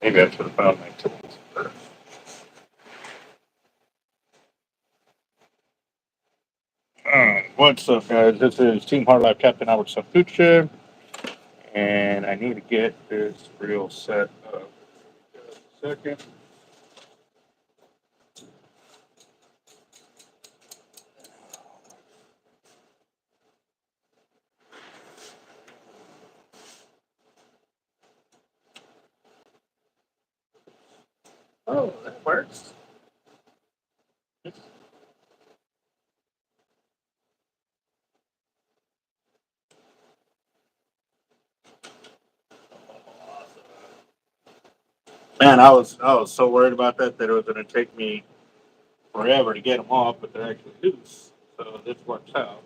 Maybe I should have found my tools first. Alright, what's up, guys? This is Team Hard Life Captain Albert Sapuche, and I need to get this reel set up. Just a second. Oh, that works. Man, I was so worried about that it was going to take me forever to get them off, but they're actually loose. So this works out.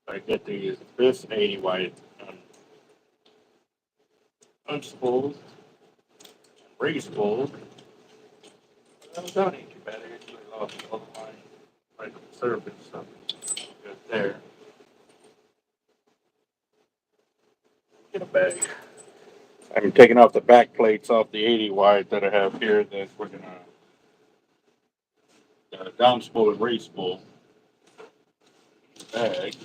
I get to use this 80 white unspooled, re-spooled. Don't need too bad. I actually lost all the line right on the surface, so good there. Get a bag. I'm taking off the back plates off the 80 wide that I have here that we're gonna down spool and re-spool. Bag.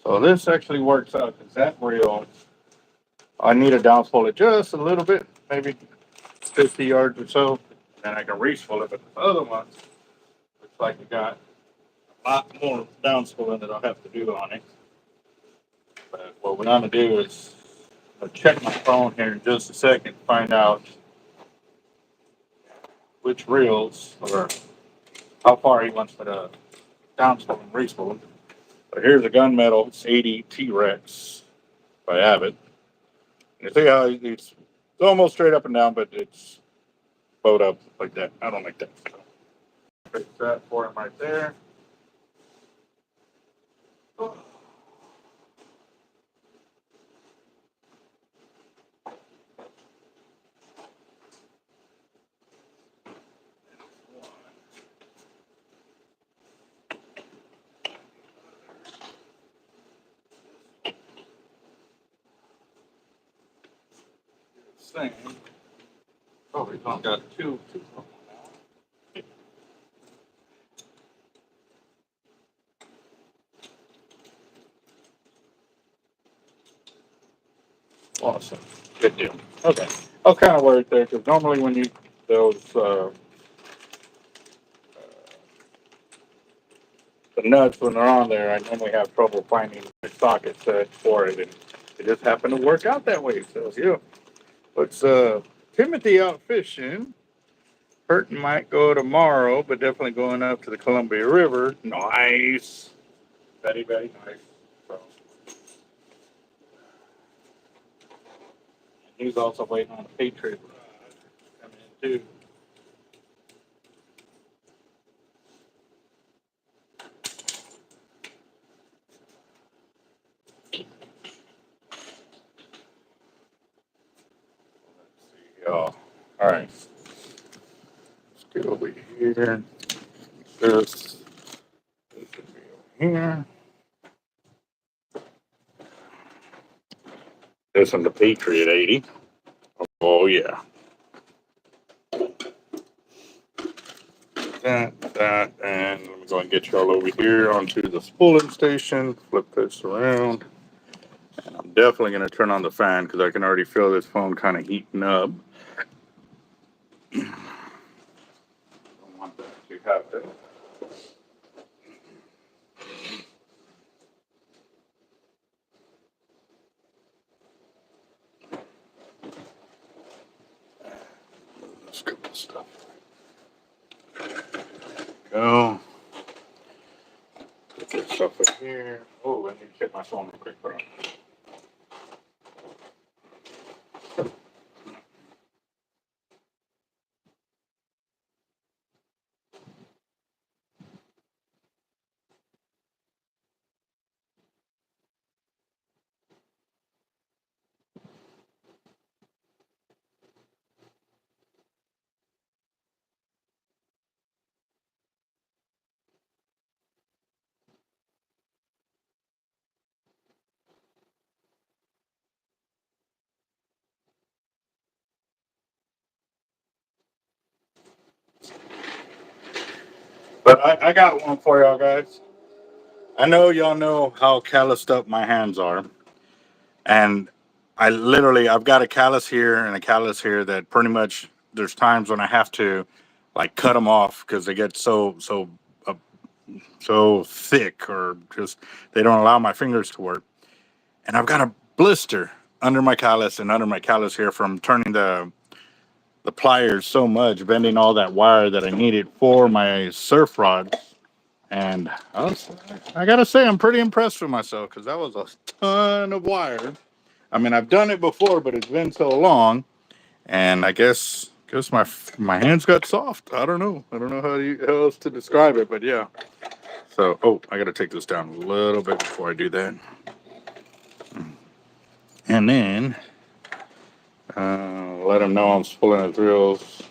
So this actually works out because that reel, I need to down spool it just a little bit, maybe 50 yards or so, and then I can re-spool it. But the other ones, looks like you got a lot more down spooling that I'll have to do on it. But what we're gonna do is I'll check my phone here in just a second, find out which reels or how far he wants me to down spool and re-spool. But here's a gunmetal, it's 80 T-Rex by Avet. You see how it's almost straight up and down, but it's bowed up like that. I don't like that. So fix that for him right there. Oh. Thing. Oh, we've got two. Awesome. Good deal. Okay. I was kind of worried there because normally when you those the nuts when they're on there, I normally have trouble finding the socket set for it, and it just happened to work out that way. So yeah, let's Timothy out fishing. Burton might go tomorrow, but definitely going up to the Columbia River. Nice. Very nice. So, he's also waiting on a Patriot coming in too. Let's see, y'all. All right. Let's get over here. This should be over here. This one's the Patriot 80. Oh, yeah. That, and let me go and get y'all over here onto the spooling station. Flip this around. And I'm definitely going to turn on the fan because I can already feel this phone kind of heating up. Don't want that to happen. Let's get this stuff. Go. Get this stuff in here. Oh, I need to check my phone real quick, bro. But I got one for y'all guys. I know y'all know how calloused up my hands are. And I've got a callus here and a callus here that pretty much there's times when I have to like cut them off because they get uh, so thick or just they don't allow my fingers to work. And I've got a blister under my callus and under my callus here from turning the pliers so much, bending all that wire that I needed for my surf rods. And I gotta say, I'm pretty impressed with myself because that was a ton of wire. I mean, I've done it before, but it's been so long, and I guess my hands got soft. I don't know. I don't know how else to describe it, but yeah. So, oh, I got to take this down a little bit before I do that, and then let them know I'm spooling the drills.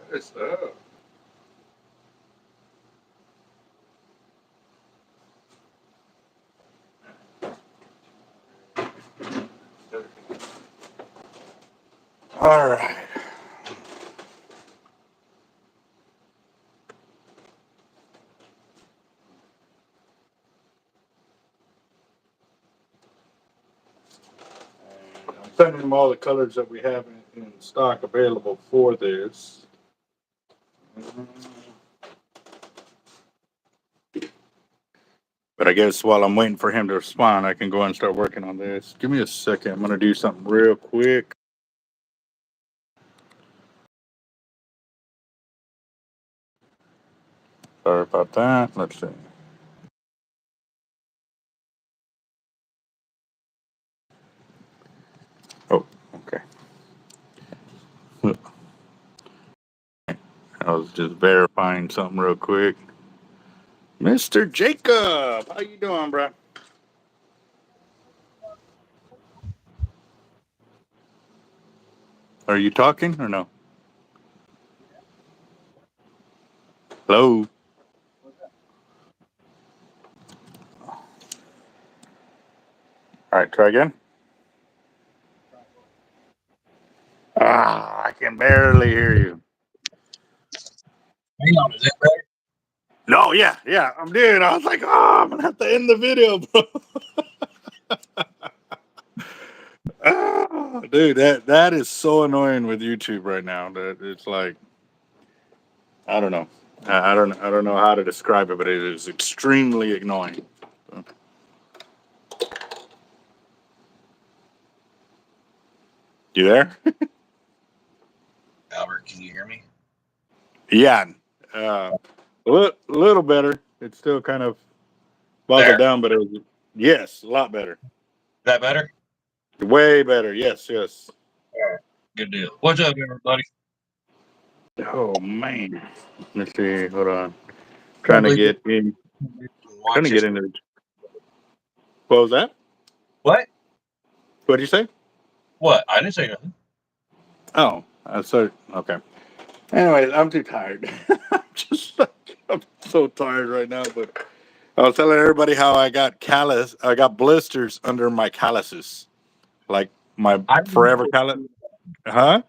What is up? All right. I'm sending them all the colors that we have in stock available for this. But I guess while I'm waiting for him to respond, I can go and start working on this. Give me a second. I'm going to do something real quick. Sorry about that. Let's see. Oh, okay. I was just verifying something real quick. Mr. Jacob, how you doing, bro? Are you talking or no? Hello? All right, try again. I can barely hear you. Hang on, is that better? No, yeah, I'm doing. I was like, I'm gonna have to end the video, bro. Dude, that is so annoying with YouTube right now. That it's like, I don't know. I don't know how to describe it, but it is extremely annoying. You there? Albert, can you hear me? Yeah, little better. It's still kind of boggled There. down, but it was, yes, a lot better. Is that better? Way better. Yes, yes. All right. Good deal. What's up, everybody? Oh man. Let's see. Hold on. Trying to Hopefully get in. Trying watch to this. get in there. What was that? What? What did you say? What? I didn't say nothing. Oh, so okay. Anyways, I'm too tired. I'm so tired right now. But I was telling everybody how I got blisters under my calluses, like my I forever callus. Huh?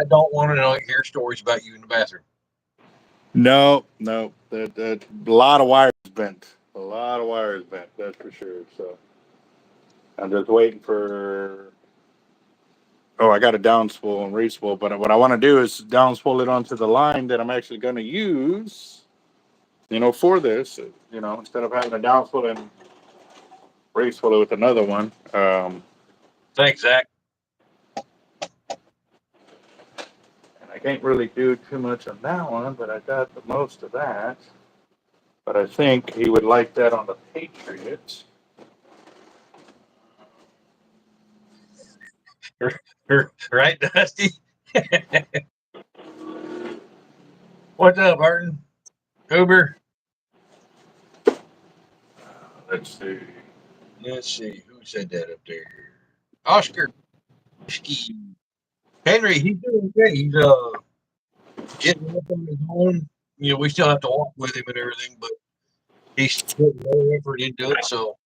don't want to hear stories about you in the bathroom. No, no. That a lot of wires bent. A lot of wires bent. That's for sure. So I'm just waiting for. Oh, I got a downspool and respool, but what I want to do is downspool it onto the line that I'm actually going to use. For this, instead of having a downspool and respool it with another one. Thanks, Zach. And I can't really do too much on that one, but I got the most of that. But I think he would like that on the Patriot. Right, Dusty? What's up, Burton? Uber? Let's see. Let's see who said that up there. Oscar Ski. Henry, he's doing great. He's getting up on his own. You know, we still have to walk with him and everything, but he's putting more effort into it. So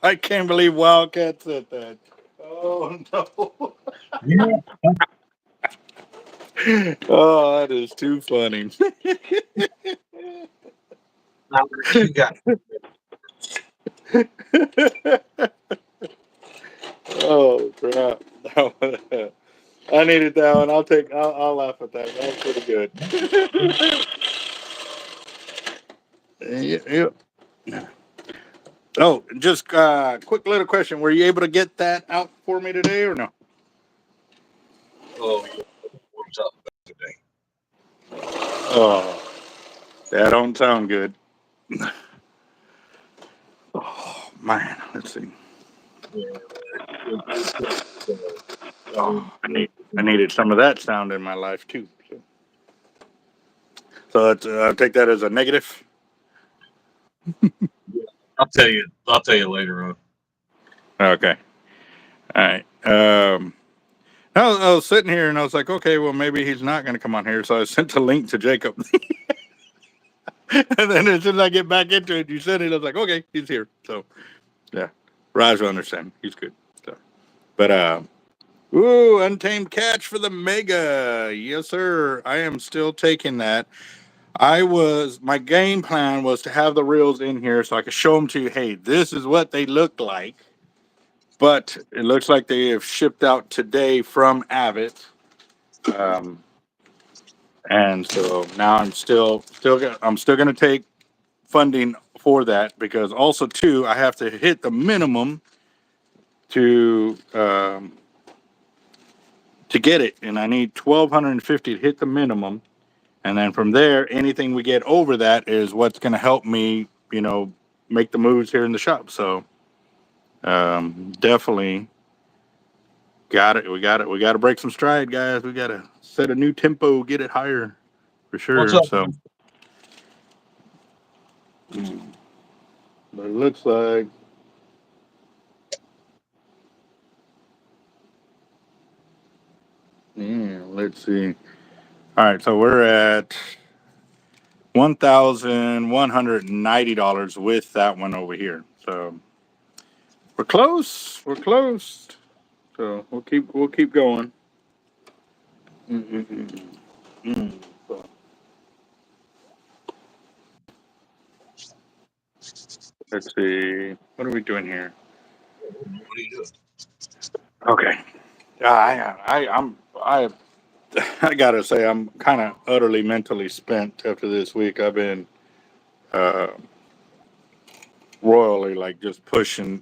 I can't believe Wildcat said that. Oh no. yeah, Oh, that is too funny. you got Oh crap. I needed that one. I'll laugh at that. That was pretty good. Yeah. Oh, just quick little question. Were you able to get that out for me today or no? oh yeah, what's up today? Oh, that don't sound good. Oh man, let's see. Yeah, Oh, I needed some of that sound in my life too. So I'll take that as a negative. I'll tell you. I'll tell you later on. Okay. All right. I was sitting here and I was like, okay, well maybe he's not going to come on here, so I sent a link to Jacob. And then as soon as I get back into it, you said it. I was like, okay, he's here. So yeah, Raj will understand. He's good. So, but Untamed Catch for the Mega. Yes, sir. I am still taking that. My game plan was to have the reels in here so I could show them to you. Hey, this is what they look like. But it looks like they have shipped out today from Avet. And so now I'm still going to take funding for that because also too I have to hit the minimum to get it, and I need 1,250 to hit the minimum, and then from there anything we get over that is what's going to help me, make the moves here in the shop. So definitely got it. We got it. We got to break some stride, guys. We got to set a new tempo, get it higher for What's sure. up? So but it looks like. Yeah, let's see. All right, so we're at $1,190 with that one over here. So we're close. We're close. So we'll keep going. Mm. So, let's see. What are we doing here? What are you doing? Okay. I I gotta say I'm kind of utterly mentally spent after this week. I've been uh, royally like just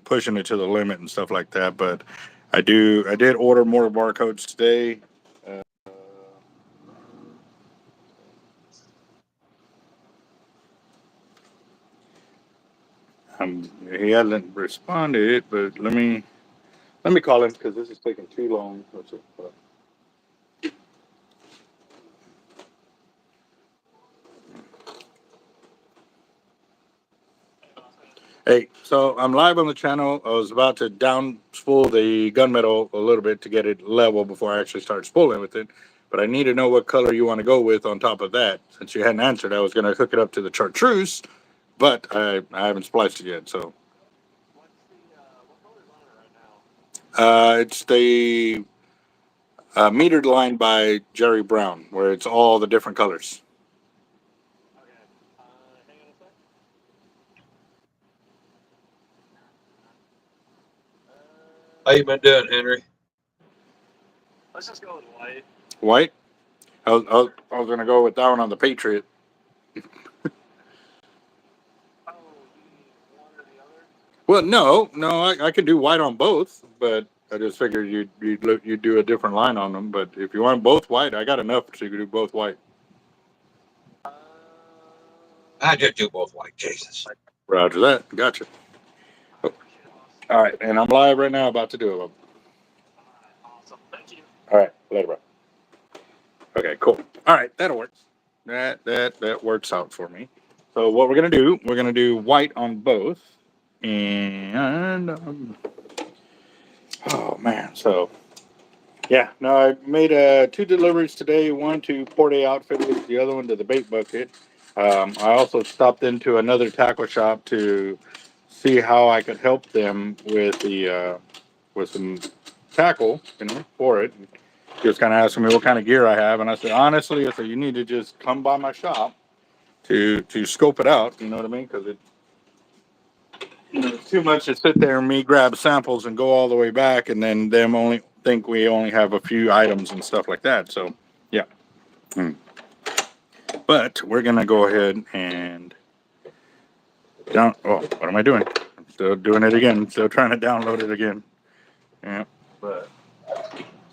pushing it to the limit and stuff like that. But I did order more barcodes today. Uh, he hasn't responded, but let me call him because this is taking too long. Hey, so I'm live on the channel. I was about to down spool the gunmetal a little bit to get it level before I actually start spooling with it. But I need to know what color you want to go with on top of that. Since you hadn't answered, I was going to hook it up to the chartreuse, but I haven't spliced it yet. So it's the metered line by Jerry Brown, where it's all the different colors. How you been doing, Henry? White? I was going to go with that one on the Patriot. Well, no, I could do white on both, but I just figured you'd do a different line on them. But if you want both white, I got enough so you could do both white. I just do both white cases. Roger that. Gotcha. Oh, all right, and I'm live right now, about to do it. All right, later, bro. Okay, cool. All right, that'll work. That works out for me. So what we're gonna do white on both, and oh man, so yeah, no, I made 2 deliveries today. One to Port A Outfitters, the other one to the Bait Bucket. I also stopped into another tackle shop to see how I could help them with the with some tackle, for it. Just kind of asking me what kind of gear I have, and I said honestly, I said you need to just come by my shop to scope it out. You know what I mean? Because it's too much to sit there and me grab samples and go all the way back, and then them only think we only have a few items and stuff like that. So yeah. But we're gonna go ahead and down. Oh, what am I doing? I'm still doing it again. Still trying to download it again. Yeah. But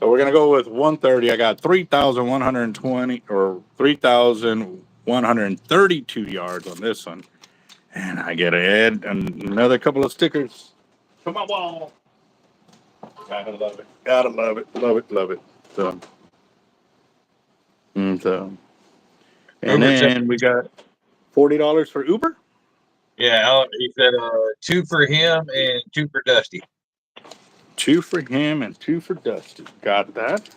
so we're gonna go with 130. I got 3,120 or 3,132 yards on this one, and I get to add another couple of stickers to my wall. Gotta love it. Gotta love it. Love it. Love it. So, and Uber said, then we got $40 for Uber. yeah, he said 2 for him and 2 for Dusty. 2 for him and 2 for Dusty. Got that.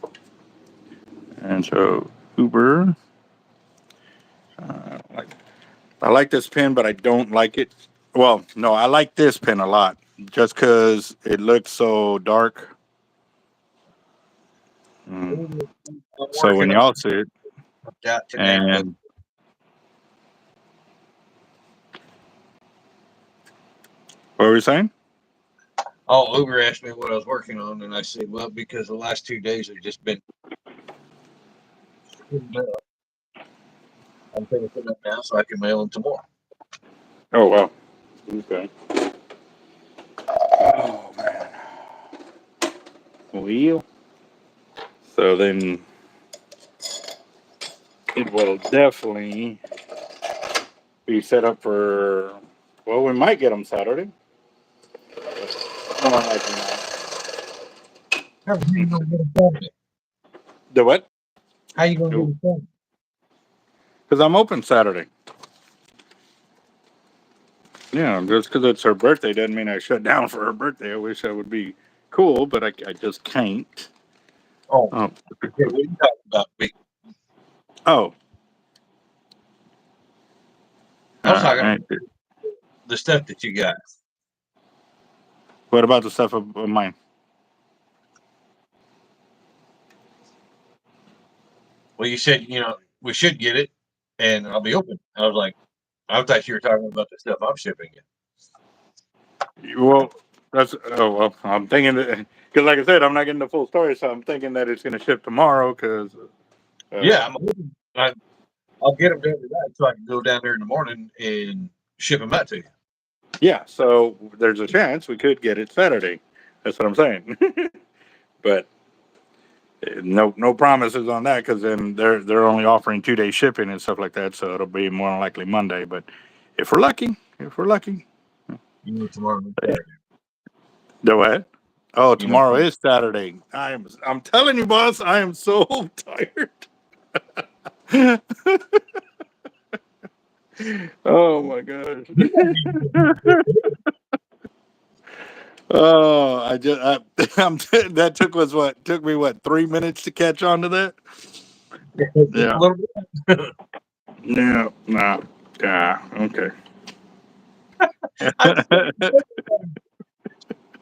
And so Uber. Uh, like, I like this pen, but I don't like it. Well, no, I like this pen a lot just because it looks so dark. I'm So when working on y'all see it, that today, but and what were we saying? Uber asked me what I was working on, and I said, well, because the last 2 days have just been. I'm finishing up now so I can mail them tomorrow. Oh wow. Okay. Oh man. Well, so then it will definitely be set up for. Well, we might get them Saturday. More likely not. How are you gonna get them Saturday? The what? How you gonna get them Saturday? Because I'm open Saturday. Yeah, just because it's her birthday doesn't mean I shut down for her birthday. I wish that would be cool, but I just can't. Oh, Oh, okay, what are you talking about? oh. I was talking about Right. the stuff that you got. What about the stuff of mine? Well, you said, we should get it, and I'll be open. I was like, I thought you were talking about the stuff I'm shipping you. Well, that's well. I'm thinking that because, like I said, I'm not getting the full story, so I'm thinking that it's going to ship tomorrow. Because Yeah, I'm open. I'll get them done tonight so I can go down there in the morning and ship them out to you. yeah, so there's a chance we could get it Saturday. That's what I'm saying. But no promises on that because then they're only offering 2 day shipping and stuff like that. So it'll be more than likely Monday. But if we're lucky, Tomorrow is Saturday. the what? Oh, You know, tomorrow is Saturday. I'm telling you, boss, I am so tired. Oh my gosh. Oh, I'm, that took me what 3 minutes to catch on to that. just a Yeah. little bit. Yeah. Nah. Yeah. Okay. I,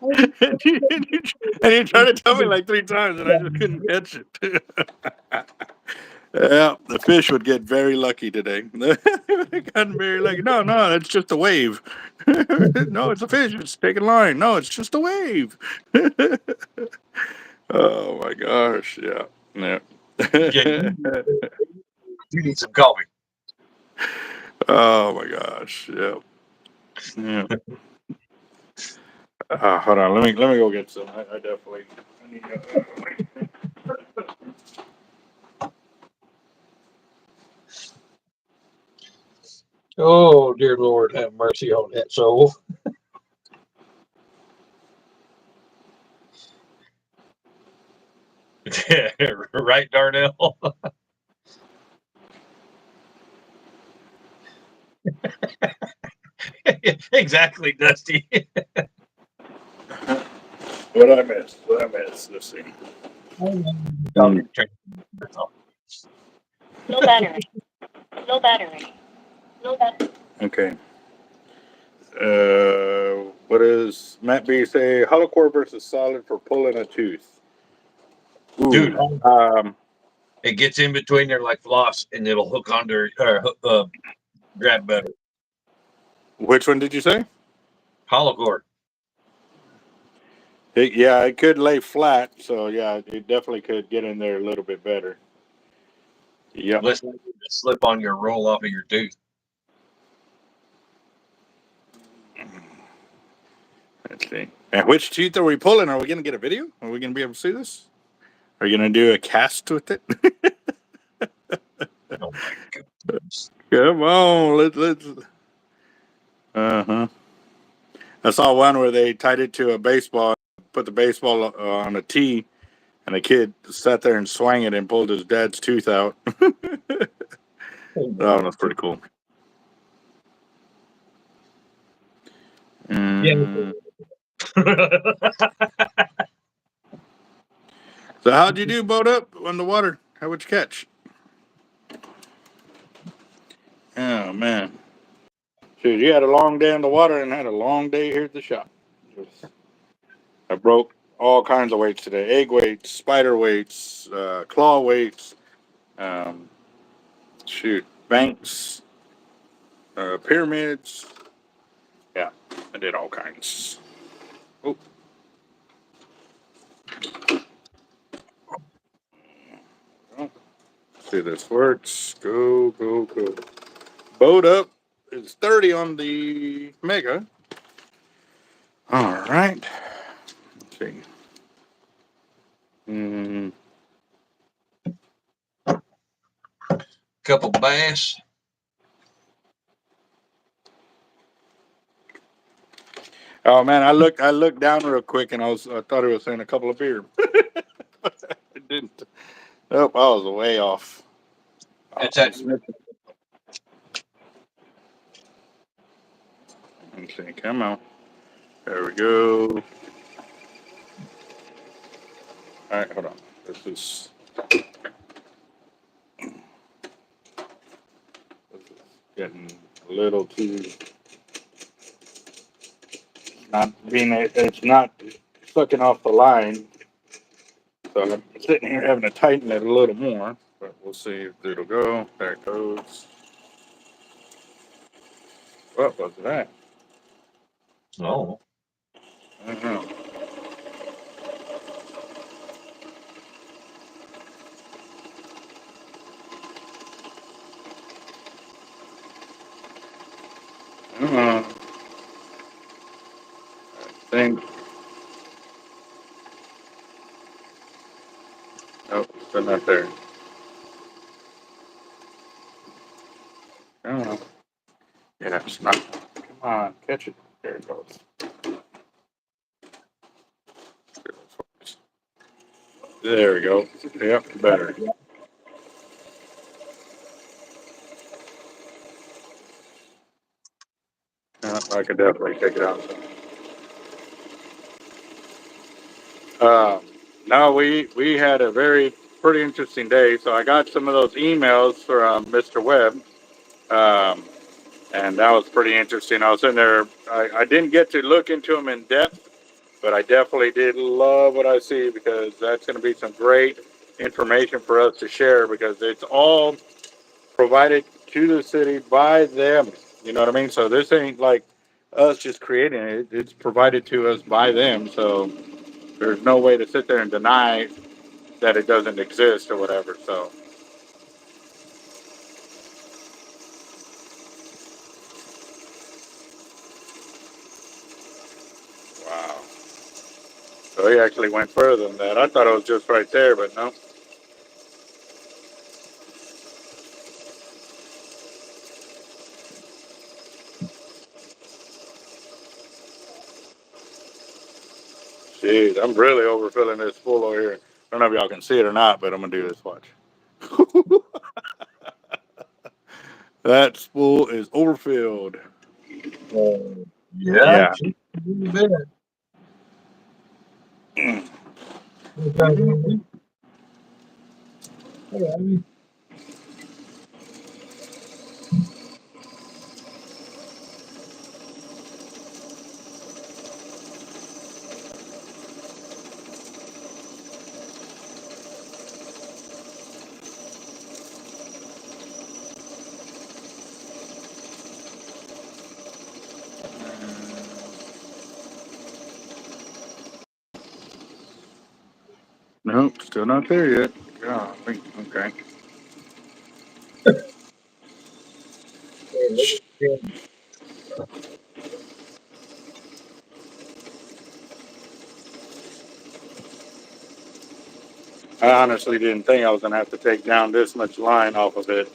and you tried to tell me like 3 times, and I just couldn't catch it. Yeah, the fish would get very lucky today. They got very lucky. No, it's just a wave. No, it's a fish. It's taking line. No, it's just a wave. Oh my gosh. Yeah. Yeah. yeah, you need some coffee. Oh my gosh. Yeah. Yeah. Hold on. Let me go get some. I definitely. I need Oh, dear Lord, have mercy on that soul. Right, Darnell? Exactly, Dusty. What I missed? Let's see. No battery. No battery. No battery. Okay. What is Matt B say? Hollow core versus solid for pulling a tooth. Ooh, Dude, um, it gets in between there like floss, and it'll hook under or grab better. which one did you say? Hollow core. Yeah, it could lay flat, so yeah, it definitely could get in there a little bit better. Yep. Less likely to slip on your roll off of your tooth. Let's see. And which tooth are we pulling? Are we going to get a video? Are we going to be able to see this? Are you going to do a cast with it? Oh my goodness. Come on, let's. Uh-huh. I saw one where they tied it to a baseball, put the baseball on a tee, and the kid sat there and swung it and pulled his dad's tooth out. That one was pretty cool. Yeah. So how'd you do, boat up on the water? How would you catch? Oh, man. Dude, you had a long day on the water and had a long day here at the shop. I broke all kinds of weights today. Egg weights, spider weights, claw weights, um, banks, pyramids. Yeah, I did all kinds. Oh. Well, see this works. Go, go, go. Boat up. It's 30 on the Mega. All right. Let's see. Couple bass. Oh man, I looked down real quick and I thought it was saying a couple of beer. It didn't. Oh, I was way off. It's that. Let's see. Come on. There we go. All right, hold on. This is getting a little too. It's not sucking off the line. So I'm sitting here having to tighten it a little more, but we'll see if it'll go. There it goes. What was that? Oh. I don't know. I don't know. I think. Nope, still not there. I don't know. Yeah, it's not. Come on, catch it. There it goes. There we go. Yep, better. I could definitely take it out. No, we had a pretty interesting day. So I got some of those emails from Mr. Webb, and that was pretty interesting. I was in there. I didn't get to look into them in depth, but I definitely did love what I see because that's going to be some great information for us to share because it's all provided to the city by them. You know what I mean? So this ain't like us just creating it. It's provided to us by them. So there's no way to sit there and deny that it doesn't exist or whatever. So wow. So he actually went further than that. I thought it was just right there, but no. Jeez, I'm really overfilling this full over here. I don't know if y'all can see it or not, but I'm gonna do this. Watch. That spool is overfilled. Yeah, Yeah. just a little bit. Mhm. Nope, still not there yet. Yeah, okay. I honestly didn't think I was gonna have to take down this much line off of it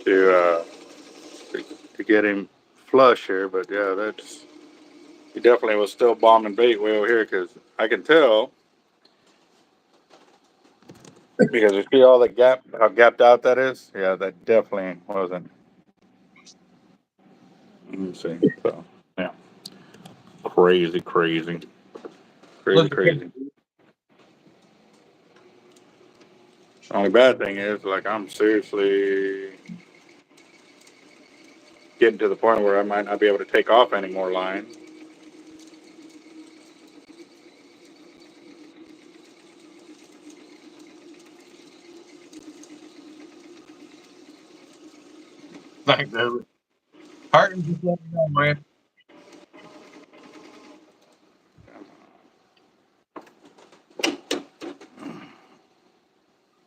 to get him flush here, but yeah, he definitely was still bombing bait way over here because I can tell because you see all the how gapped out that is. Yeah, that definitely wasn't. Let me see. So yeah, crazy, crazy, crazy, Look at crazy. Only bad thing is, like, I'm seriously getting to the point where I might not be able to take off any more line. Thanks, David. Harton, just let me know, man.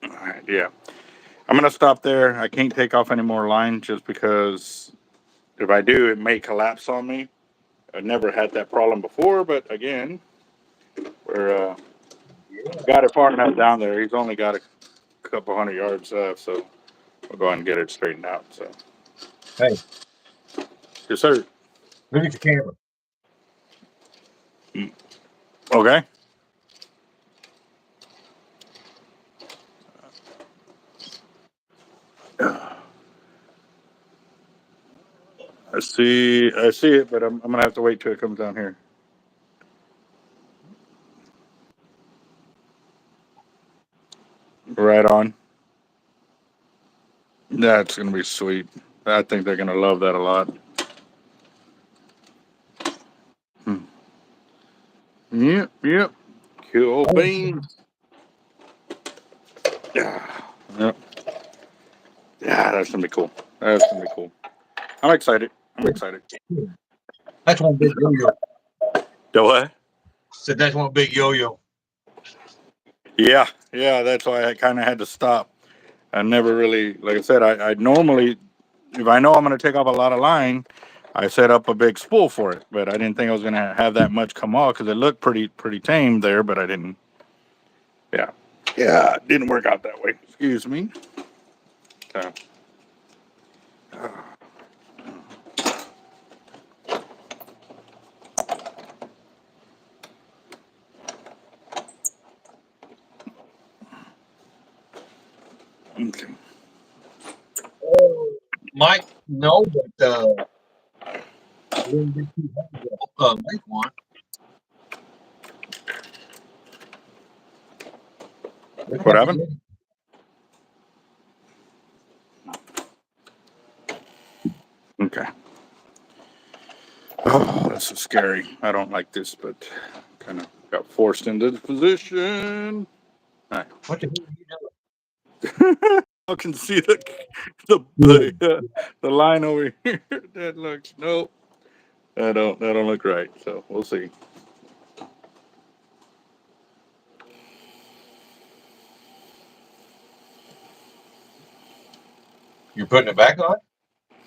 All right, yeah. I'm gonna stop there. I can't take off any more line just because if I do, it may collapse on me. I've never had that problem before, but again, we're got it far enough down there. He's only got a couple hundred yards left, so we'll go ahead and get it straightened out. So, Hey, yes, sir. look at your camera. Okay. I see it, but I'm gonna have to wait till it comes down here. Right on. That's gonna be sweet. I think they're gonna love that a lot. Hmm. Yep, yep. Cool beans. Yeah. Yep. Yeah, that's gonna be cool. That's gonna be cool. I'm excited. I'm excited. That's one big yo-yo. Do what? Said that's one big yo-yo. Yeah, yeah. That's why I kind of had to stop. I never really, like I said, I normally, if I know I'm gonna take off a lot of line, I set up a big spool for it. But I didn't think I was gonna have that much come off because it looked pretty tame there. But I didn't. Yeah, yeah. It didn't work out that way. Excuse me. So, okay. Mike, no, but it wouldn't be too hard to make one. We'd What have to happened? get it. Okay. Oh, this is scary. I don't like this, but kind of got forced into the position. All right. What the hell are you doing? I can see the the line over here. That looks nope. That don't look right. So we'll see. You're putting it back on?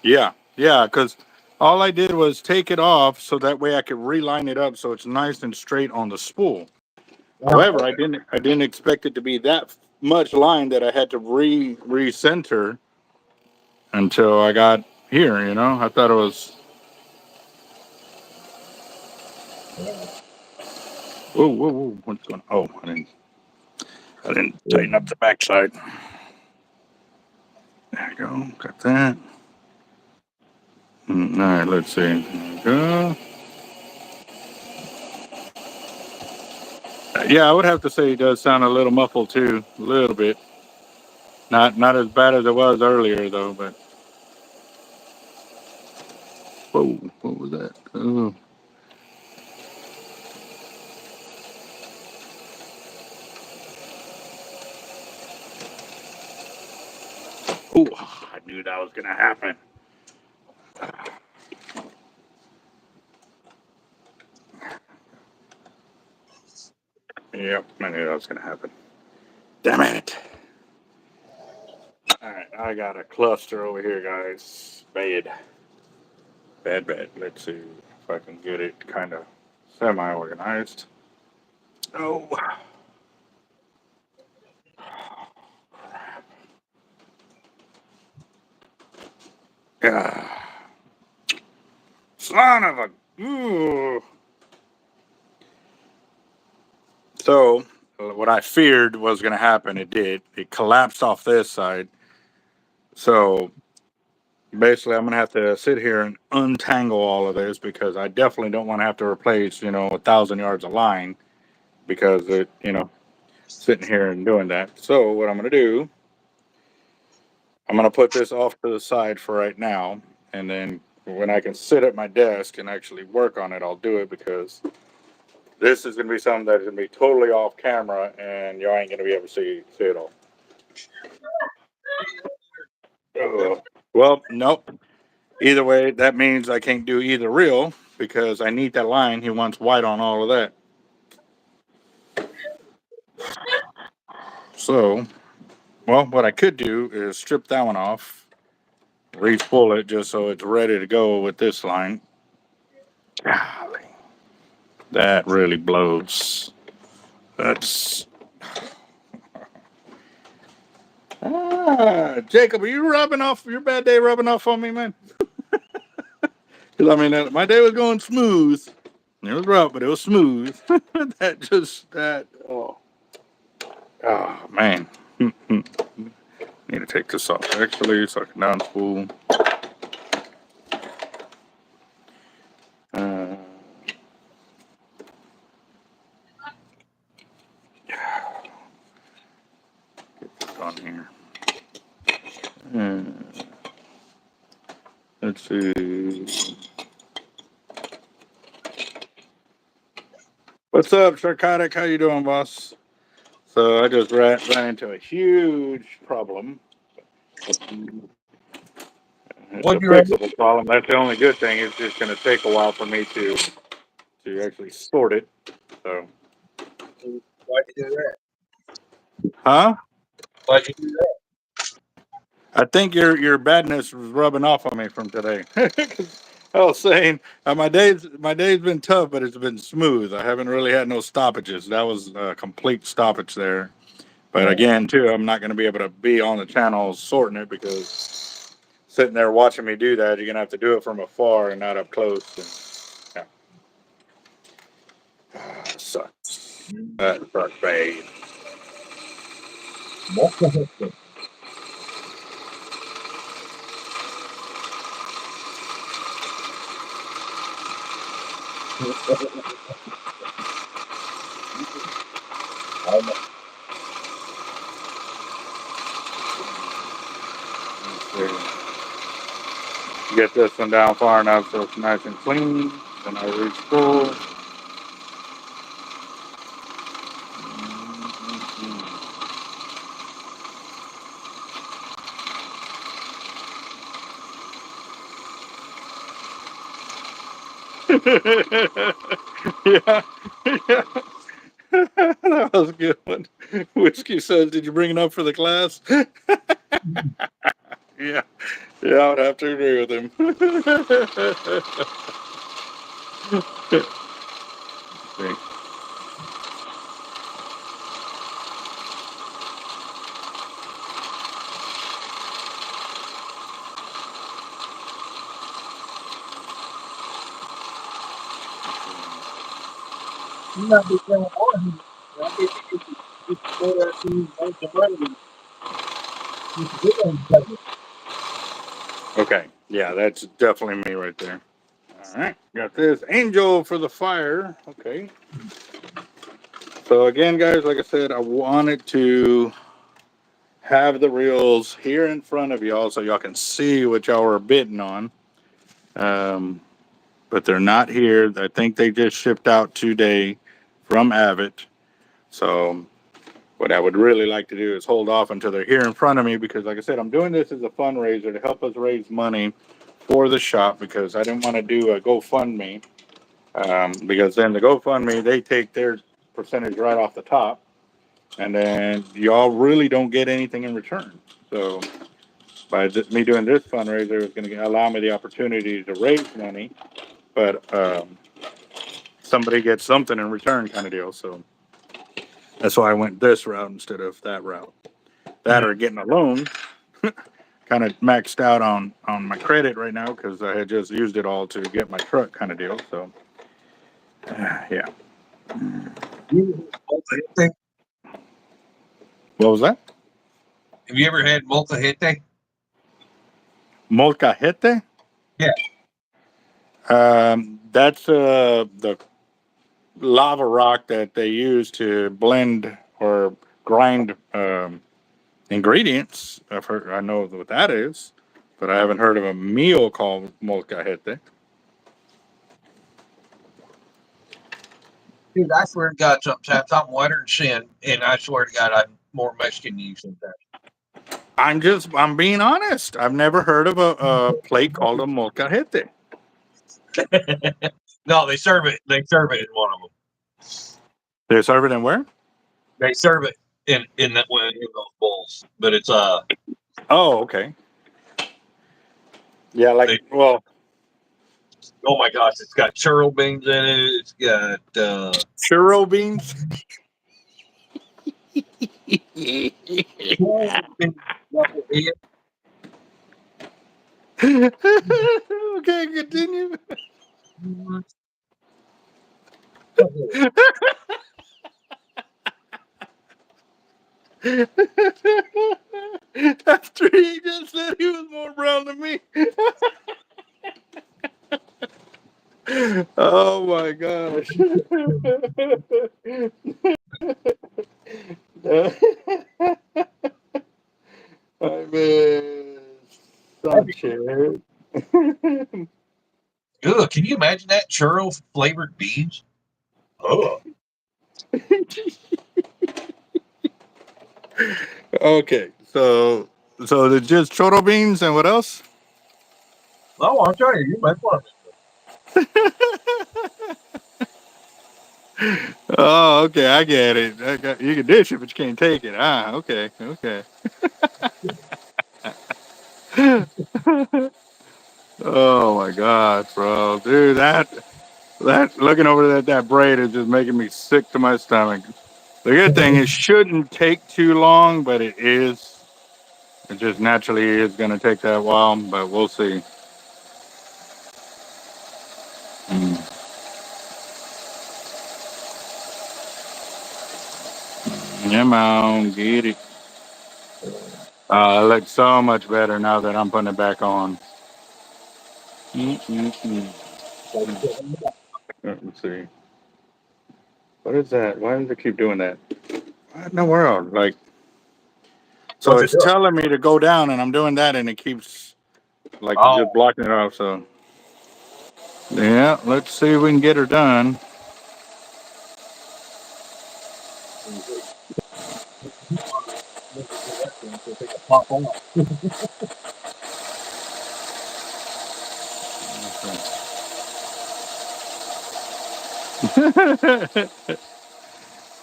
Yeah, yeah. Because all I did was take it off so that way I could reline it up so it's nice and straight on the spool. However, I didn't expect it to be that much line that I had to recenter until I got here. You know, I thought it was. Whoa, whoa, whoa! What's going? Oh, I didn't tighten up the backside. There you go. Got that. All right, let's see. There we go. Yeah, I would have to say he does sound a little muffled too, a little bit. Not as bad as it was earlier though, but whoa, what was that? Oh, oh, I knew that was gonna happen. Yep, I knew that was gonna happen. Damn it! All right, I got a cluster over here, guys. Bad. Let's see if I can get it kind of semi-organized. Oh. Yeah. Son of a. Ooh. So, what I feared was going to happen, it did. It collapsed off this side. So, basically, I'm going to have to sit here and untangle all of this because I definitely don't want to have to replace, 1,000 yards of line because it, sitting here and doing that. So, what I'm going to do, I'm going to put this off to the side for right now. And then when I can sit at my desk and actually work on it, I'll do it because this is going to be something that's going to be totally off camera and you ain't going to be able to see it all. Well, nope. Either way, that means I can't do either reel because I need that line. He wants white on all of that. So, well, what I could do is strip that one off, re-spool it just so it's ready to go with this line. Golly, that really blows. That's Jacob, are you rubbing off your bad day rubbing off on me, man? Because I mean, my day was going smooth. It was rough, but it was smooth. Oh man. Need to take this off actually so I can down spool. Get this on here. Let's see. What's up, Shark.Eric? How you doing, boss? So I just ran into a huge problem. It's a fixable problem. That's the only good thing. It's just going to take a while for me to actually sort it. So. Why'd you do that? Huh? Why'd you do that? I think your badness was rubbing off on me from today. I was saying my day's been tough, but it's been smooth. I haven't really had no stoppages. That was a complete stoppage there. But again, too, I'm not going to be able to be on the channel sorting it because sitting there watching me do that, you're going to have to do it from afar and not up close. And, yeah. Sucks. That sucks bad. Get this one down far enough so it's nice and clean. Then I reach full. Yeah. That was a good one. Whiskey says, "Did you bring enough for the class?" Yeah, I would have to agree with him. You might be saying, I think you should go to the money. Okay. Yeah, that's definitely me right there. All right. Got this angel for the fire. Okay. So again, guys, like I said, I wanted to have the reels here in front of y'all so y'all can see what y'all were bidding on. But they're not here. I think they just shipped out today from Avet. So what I would really like to do is hold off until they're here in front of me because, like I said, I'm doing this as a fundraiser to help us raise money for the shop because I didn't want to do a GoFundMe because then the GoFundMe, they take their percentage right off the top and then y'all really don't get anything in return. So by me doing this fundraiser, it's going to allow me the opportunity to raise money, but somebody gets something in return kind of deal. So that's why I went this route instead of that route. That or getting a loan. Kind of maxed out on my credit right now because I had just used it all to get my truck kind of deal. So yeah. Multi-hit? What was that? Have you ever had multi-hit? Molcajete? Yeah. That's the lava rock that they use to blend or grind ingredients. I know what that is, but I haven't heard of a meal called molcajete. Dude, I swear to God, sometimes I'm whiter than sin, and I swear to God, I'm more Mexican than you sometimes. I'm being honest. I've never heard of a plate called a molcajete. No, they serve it. They serve it in one of them. They serve it in where? They serve it in that one in those bowls. But it's Oh, okay. Yeah, they, well, oh my gosh, it's got churro beans in it. It's got churro beans. Okay, continue. After he just said he was more brown than me. Oh my gosh. I mean, such it. Ugh, can you imagine that churro flavored beans? Oh, Okay, so it's just choro beans and what else? no, I'm telling you, you make fun of Oh, okay, I get it. You can dish it, but you can't take it. Ah, okay, okay. Oh my God, bro, dude, that looking over that braid is just making me sick to my stomach. The good thing is, shouldn't take too long, but it is. It just naturally is going to take that while, but we'll see. Mm. Yeah, man, get it. It looks so much better now that I'm putting it back on. Mm-mm-mm. Let's see. What is that? Why does it keep doing that? What in the world? Like, so What's it it's doing? telling me to go down, and I'm doing that, and it keeps like Oh, just blocking it off. So yeah, let's see if we can get her done. pop off.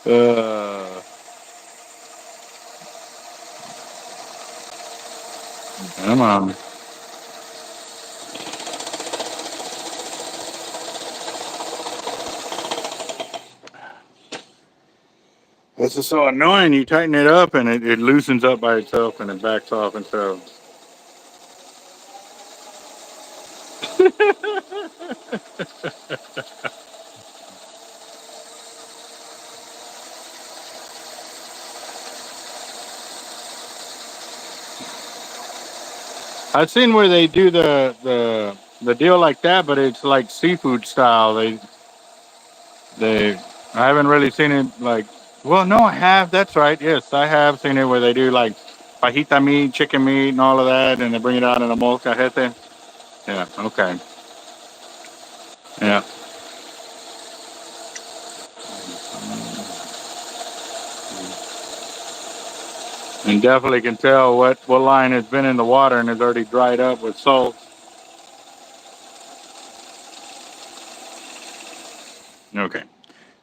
uh, Come on. This is so annoying. You tighten it up and it loosens up by itself and it backs off and so. I've seen where they do the deal like that, but it's like seafood style. They I haven't really seen it like. Well, no, I have. That's right. Yes, I have seen it where they do like fajita meat, chicken meat, and all of that, and they bring it out in a molcajete. Yeah. Okay. Yeah. And definitely can tell what line has been in the water and is already dried up with salt. Okay.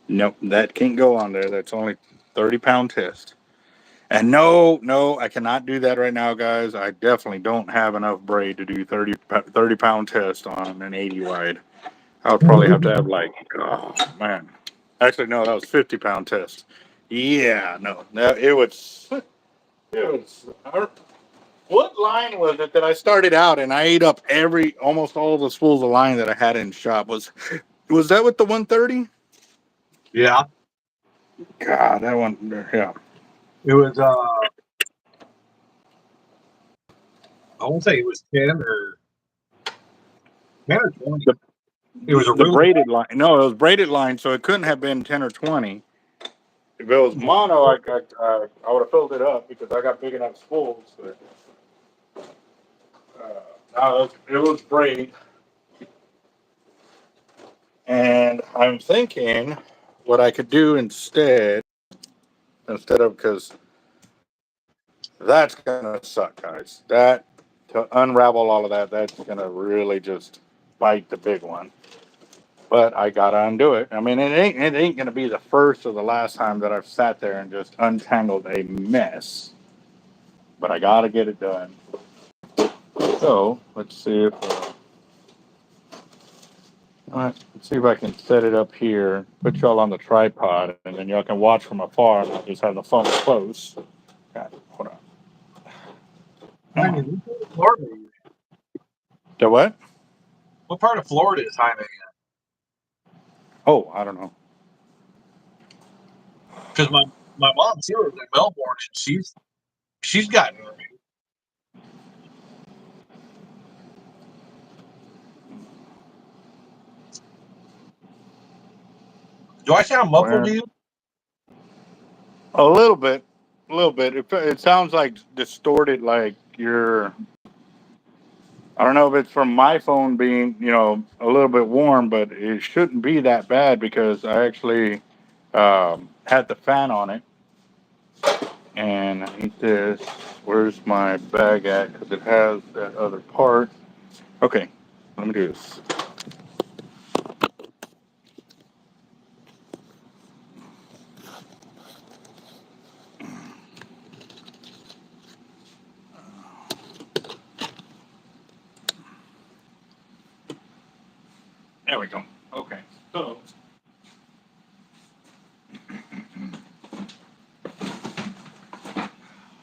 Nope, that can't go on there. That's only 30-pound test. And no, I cannot do that right now, guys. I definitely don't have enough braid to do 30-pound test on an 80 wide. I would probably have to have like, oh man. Actually, no, that was 50-pound test. Yeah, no, it was. What line was it that I started out and I ate up almost all the spools of line that I had in shop? Was that with the 130? Yeah, God, that one, yeah. it was. I won't say it was 10 or 20. It was a The really braided line. No, it was braided line, so it couldn't have been 10 or 20. If it was mono, I would have filled it up because I got big enough spools. But, no, it was braid. And I'm thinking what I could do instead of, because that's going to suck, guys. To unravel all of that, that's going to really just bite the big one. But I gotta undo it. I mean, it ain't gonna be the first or the last time that I've sat there and just untangled a mess. But I gotta get it done. So let's see if let's see if I can set it up here. Put y'all on the tripod, and then y'all can watch from afar. And I'll just have the phone close. God, hold on. Come Jaime, on. what part of Florida are you in? The what? What part of Florida is Jaime in? Oh, I don't know. Because my mom, she lives in Melbourne, and she's gotten. Do I sound muffled Where? to you? A little bit. A little bit. It sounds like distorted, like you're. I don't know if it's from my phone being, a little bit warm, but it shouldn't be that bad because I actually had the fan on it. And I need this. Where's my bag at? Because it has that other part. Okay, let me do this. There we go. Okay, so.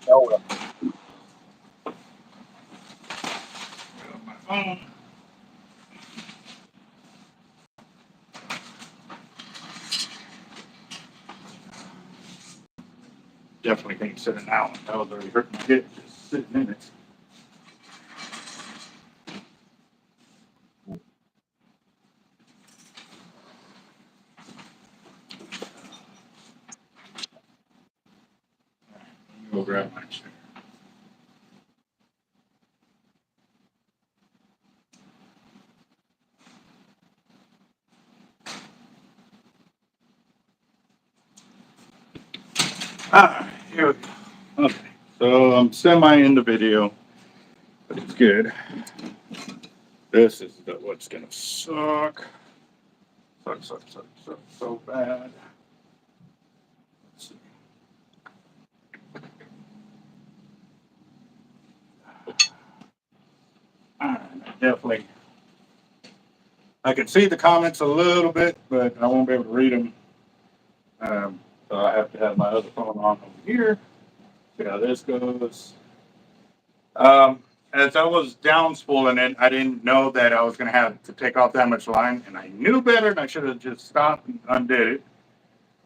No. My phone. Definitely can't sit in that one. That was already hurting my hip just sitting in it. Let me go grab my chair. Here we go. Okay, so I'm semi in the video, but it's good. This is what's gonna suck. Suck so bad. Let's see. Definitely. I can see the comments a little bit, but I won't be able to read them. So I have to have my other phone on over here. See how this goes. As I was down spooling it, I didn't know that I was going to have to take off that much line, and I knew better, and I should have just stopped and undid it.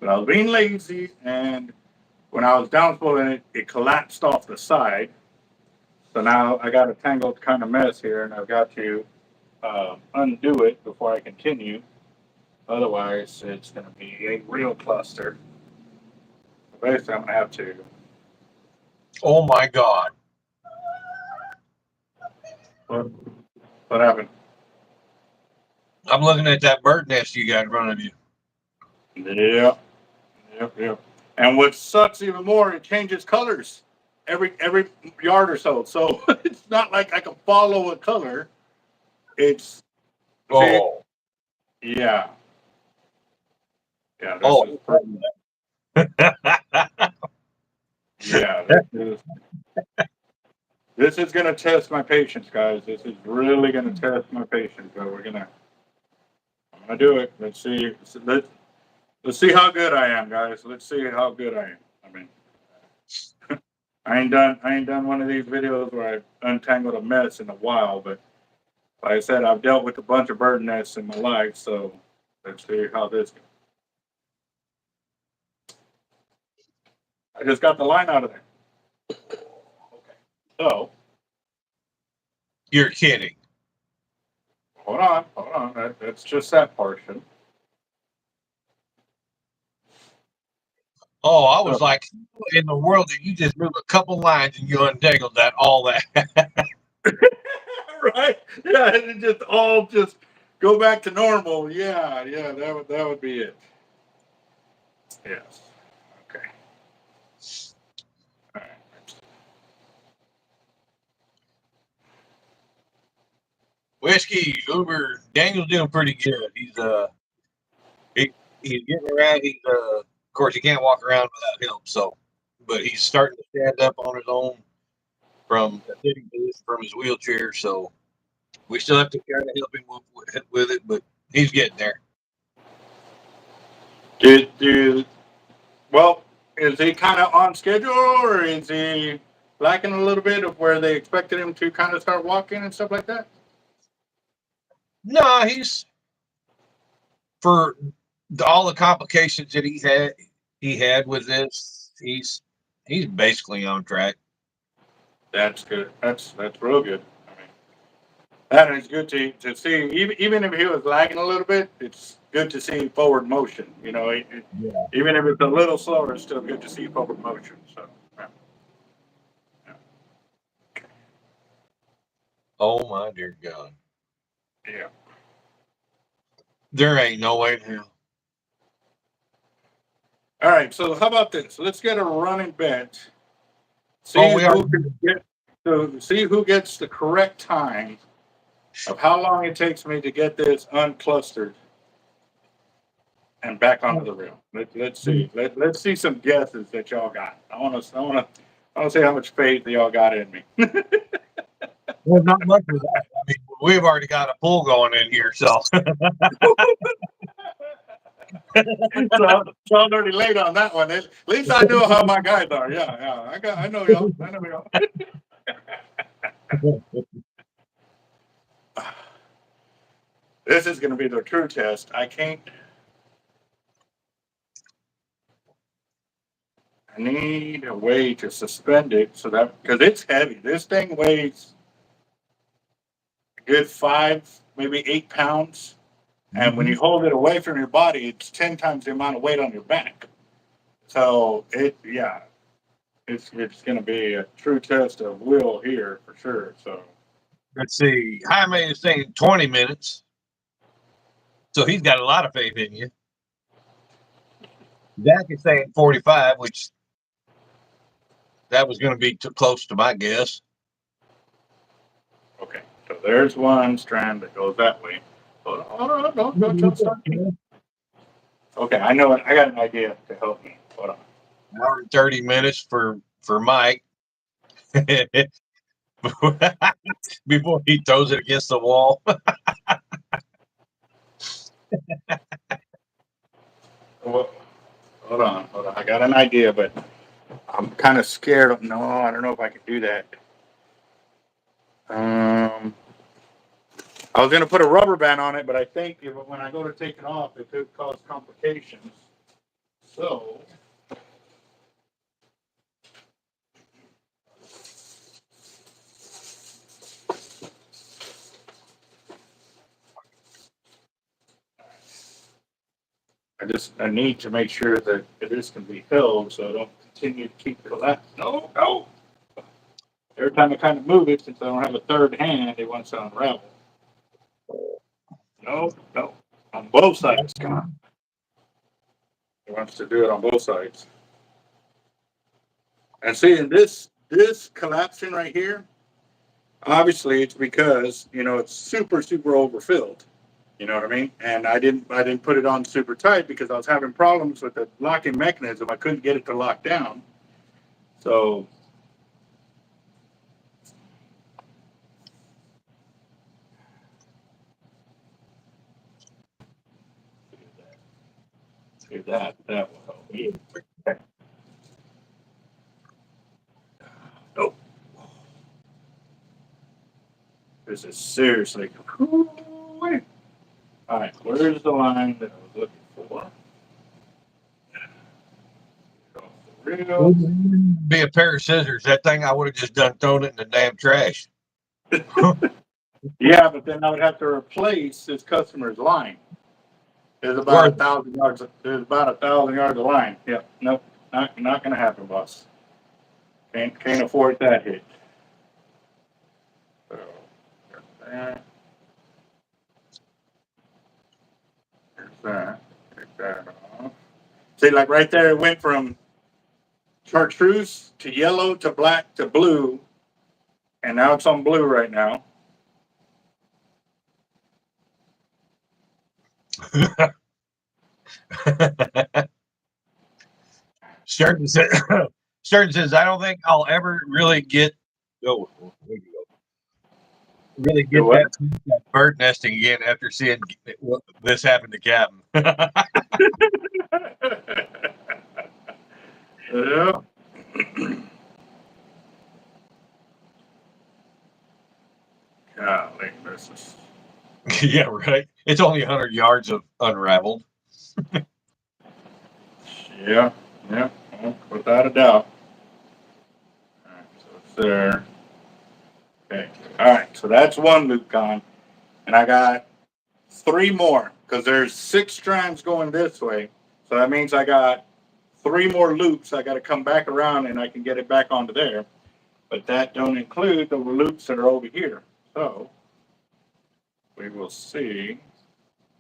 But I was being lazy, and when I was down spooling it, it collapsed off the side. So now I got a tangled kind of mess here, and I've got to undo it before I continue. Otherwise, it's going to be a real cluster. Basically, I'm going to have to. Oh my God. What happened? I'm looking at that bird nest you got in front of you. Yep. And what sucks even more, it changes colors every yard or so. So it's not like I can follow a color. It's Oh. yeah. Yeah, Oh. is pretty, yeah, this is gonna test my patience, guys. This is really gonna test my patience. But I'm gonna do it. Let's see. Let's see how good I am, guys. Let's see how good I am. I mean, I ain't done one of these videos where I untangled a mess in a while, but like I said, I've dealt with a bunch of bird nests in my life, so let's see how this goes. I just got the line out of there. Okay. So, You're kidding. hold on. That's just that portion. Oh, I was like, in the world that you just moved a couple lines and you untangled that, all that. Right? Yeah, and it just all just go back to normal. Yeah, that would be it. Yes. Okay. All right. Whiskey, Uber, Daniel's doing pretty good. He's getting around. Of course, he can't walk around without help. So, but he's starting to stand up on his own from a sitting position from his wheelchair. So we still have to kind of help him with it, but he's getting there. Well, is he kind of on schedule, or is he lacking a little bit of where they expected him to kind of start walking and stuff like that? No, he's for all the complications that he had with this. He's basically on track. That's good. That's real good. I mean, that is good to see. Even if he was lagging a little bit, it's good to see forward motion. You know, Yeah. even if it's a little slower, it's still good to see forward motion. So, yeah. Oh my dear God. Yeah. There ain't no way in hell. All right. So how about this? Let's get a running bet. Oh, we are. See who gets the correct time of how long it takes me to get this unclustered and back onto the reel. Let's see. Let's see some guesses that y'all got. I want to see how much faith y'all got in me. Well, not much of that. I mean, we've already got a pool going in here, so. So I'm already late on that one. At least I know how my guys are. Yeah. I know y'all. This is going to be the true test. I need a way to suspend it so that, because it's heavy. This thing weighs a good 5, maybe 8 pounds. And when you hold it away from your body, it's 10 times the amount of weight on your back. So it's going to be a true test of will here for sure. So Let's see. Jaime is saying 20 minutes. So he's got a lot of faith in you. Jack is saying 45, which that was going to be too close to my guess. okay, so there's one strand that goes that way. Hold on, don't jump start me. Okay, I know it. I got an idea to help me. Hold on. Hour and 30 minutes for Mike. Before he throws it against the wall. Well, hold on. I got an idea, but I'm kind of scared. No, I don't know if I can do that. I was gonna put a rubber band on it, but I think when I go to take it off, it could cause complications. So I need to make sure that this can be held so I don't continue to keep collapsing. No, no. Every time I kind of move it, since I don't have a third hand, it wants to unravel. No, no. On both sides, come on. It wants to do it on both sides. And see, in this collapsing right here, obviously it's because, it's super, super overfilled. You know what I mean? And I didn't put it on super tight because I was having problems with the locking mechanism. I couldn't get it to lock down. So that will help me. Nope. This is seriously. All right, where's the line that I was looking for? Real. Be a pair of scissors. That thing I would have just done thrown it in the damn trash. Yeah, but then I would have to replace his customer's line. There's about 1,000 yards. There's about 1,000 yards of line. Yep. Nope. Not gonna happen, boss. Can't afford that hit. So there's that. Take that off. See, like right there, it went from chartreuse to yellow to black to blue, and now it's on blue right now. Sturgeon says, I don't think I'll ever really get that bird nesting again after seeing this happen to Captain. Yeah. Golly, this is. Yeah, right. It's only 100 yards of unraveled. Yeah, without a doubt. All right, so it's there. Okay, all right, so that's one loop gone, and I got 3 more because there's 6 strands going this way. So that means I got 3 more loops. I got to come back around and I can get it back onto there. But that don't include the loops that are over here. So we will see.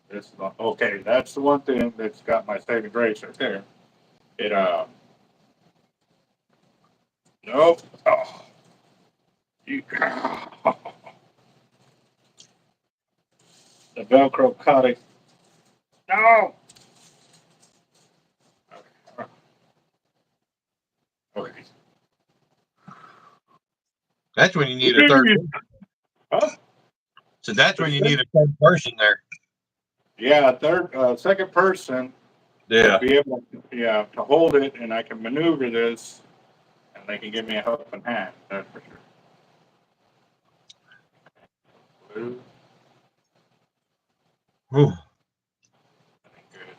This okay, that's the one thing that's got my saving grace right there. It nope. Oh, you, the Velcro caught it. No. Okay. That's when you need a third. Huh? So that's when you need a third person there. Yeah, second person. Yeah. Be able to hold it, and I can maneuver this, and they can give me a helping hand. That's for sure. Blue. Whew. Good.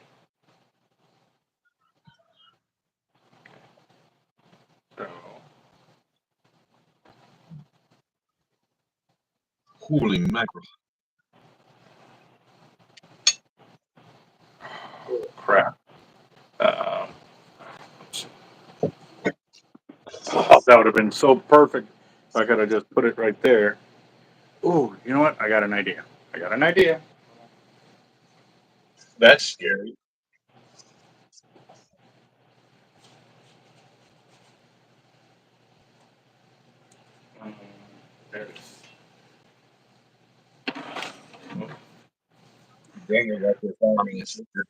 So, Holy mackerel. crap. That would have been so perfect if I could have just put it right there. Ooh, you know what? I got an idea. That's scary. There it is. Dang it, that's your farming is secret.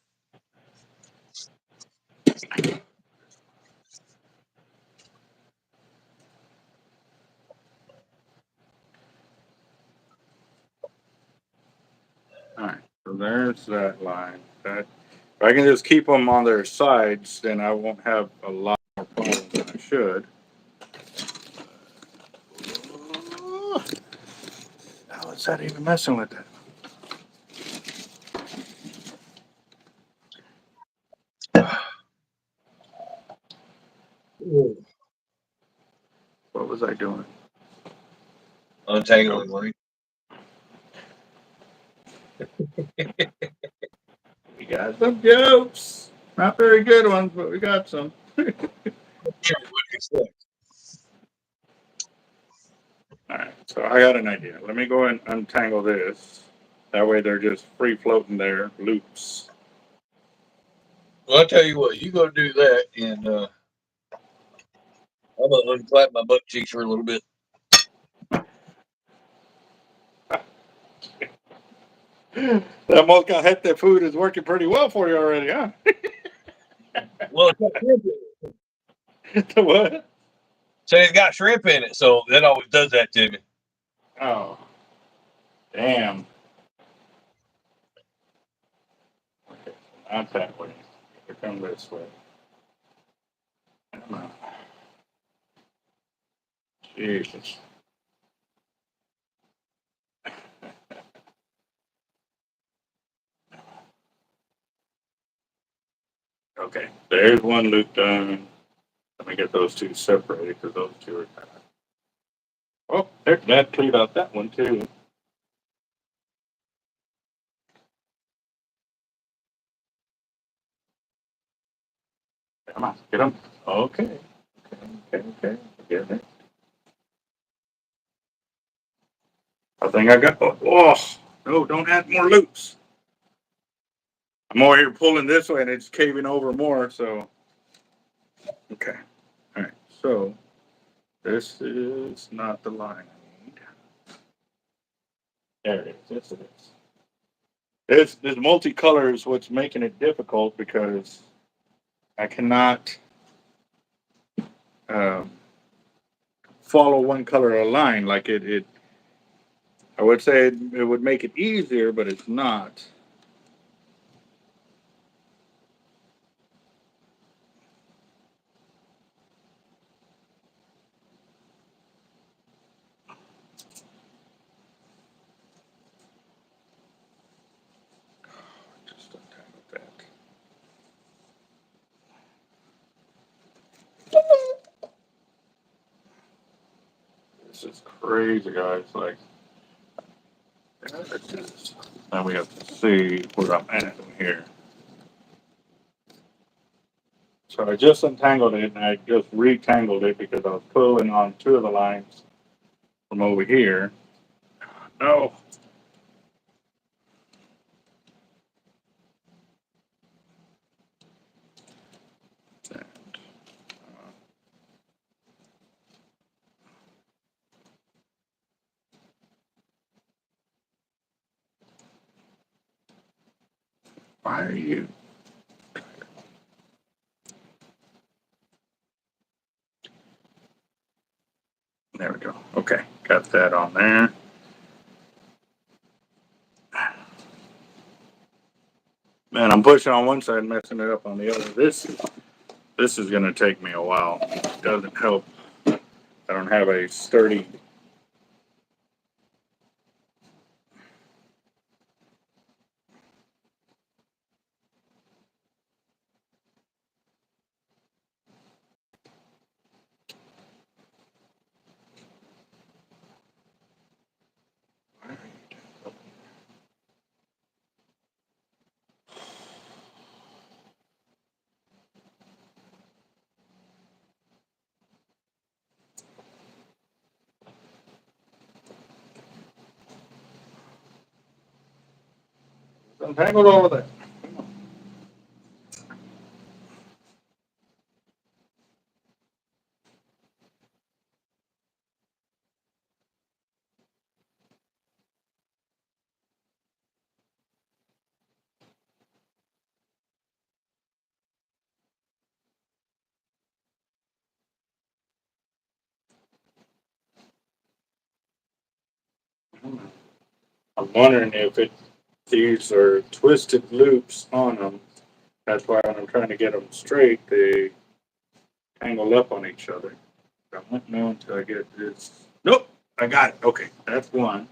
All right, so there's that line. That if I can just keep them on their sides, then I won't have a lot more problems than I should. How is that even messing with that? What was I doing? Untangling link. We got Got some jokes. Not very good ones, but we got some. Alright, so I got an idea. Let me go and untangle this. That way they're just free floating there, loops. Well, I'll tell you what, you go do that, and I'm gonna unclap my butt cheeks for a little bit. That molcajete food is working pretty well for you already, huh? Well, it's got shrimp in it. The what? So it's got shrimp in it, so that always does that to me. Oh, damn. Okay, not that way. Here come this way. Come on. Jesus. Okay, there's one loop done. Let me get those two separated because those two are kind of. Oh, that cleared out that one too. Come on, get them. Okay, okay. Get it. I think I got. Oh, no! Don't add more loops. I'm over here pulling this way and it's caving over more. So, okay, all right. So this is not the line I need. There it is. Yes, it is. This multicolor is what's making it difficult because I cannot um, follow one color line like it. I would say it would make it easier, but it's not. Just untangle that. This is crazy, guys. Like, now we have to see where I'm at here. So I just untangled it and I just retangled it because I was pulling on two of the lines from over here. No. Why are you? There we go. Okay, got that on there. Man, I'm pushing on one side and messing it up on the other. This is going to take me a while. It doesn't help. I don't have a sturdy. Untangled over there. I'm wondering if these are twisted loops on them. That's why when I'm trying to get them straight, they tangle up on each other. I won't know until I get this. Nope, I got it. Okay, that's one.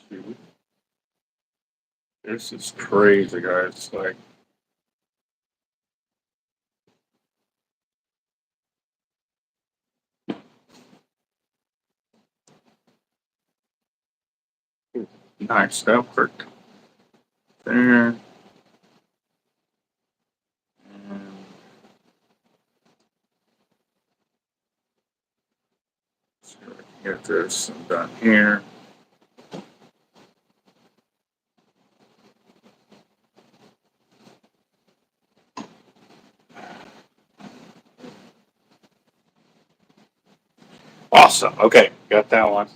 Two. This is crazy, guys. Like, nice, that worked. There. And see if I can get this done here. Awesome. Okay, got that one.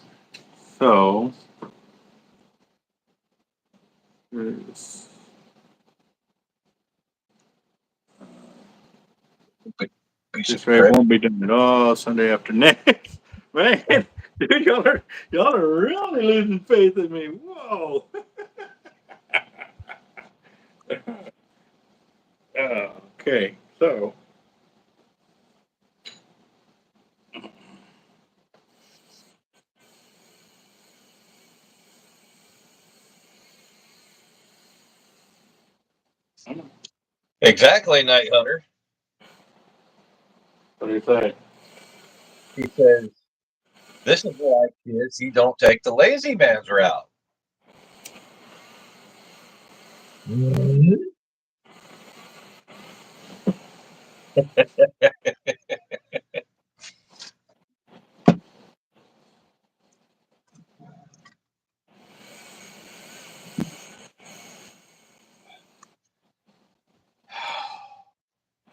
So, this, Piece this of way crap. won't be done at all Sunday after next. Man, dude, y'all are really losing faith in me. Whoa. Okay, so Exactly, Night Hunter. what do you say? He says, "This is why kids you don't take the lazy man's route." Mhm.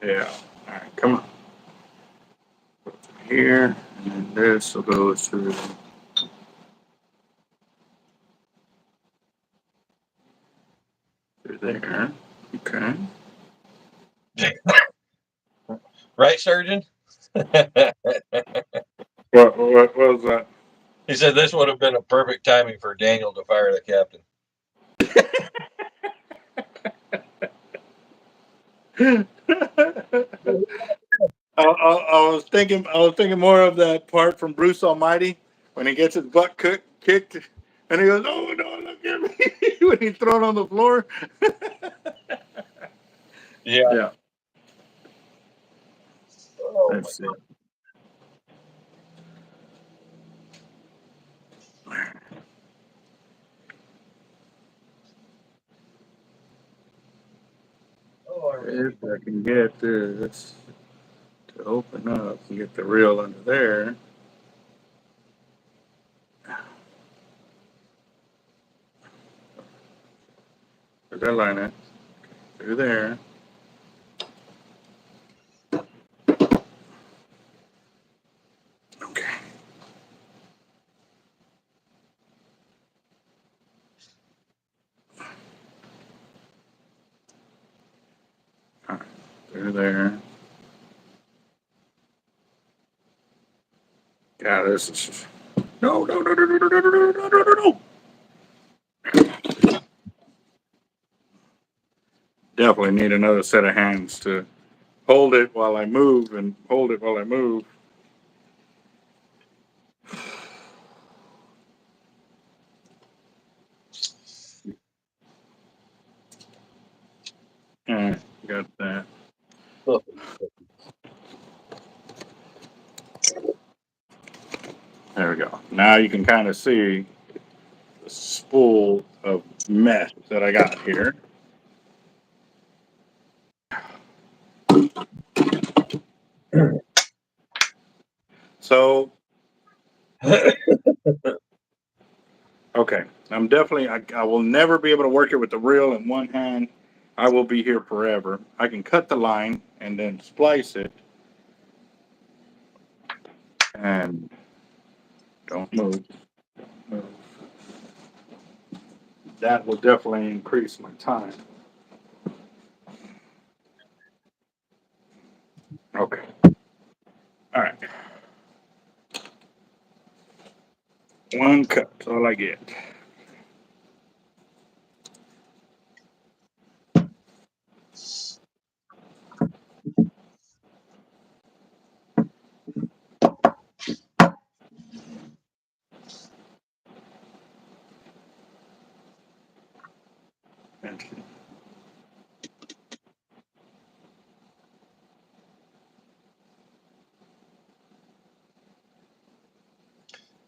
Yeah. All right, come on. Here, and then this will go through there. Okay. Right, Surgeon? What was that? He said this would have been a perfect timing for Daniel to fire the captain. I was thinking more of that part from Bruce Almighty when he gets his butt kicked, and he goes, "Oh no, look at me!" when he's thrown on the floor. Yeah. Yeah. Oh, Let's see. If I can get this to open up and get the reel under there. There's that line it through there. Okay. All right. Through there. Yeah, this is no. Definitely need another set of hands to hold it while I move and hold it while I move. Yeah, got that. There we go. Now you can kind of see the spool of mess that I got here. So, okay, I'm definitely, I will never be able to work it with the reel in one hand. I will be here forever. I can cut the line and then splice it and don't move. Move. That will definitely increase my time. Okay. All right. One cut. That's all I get.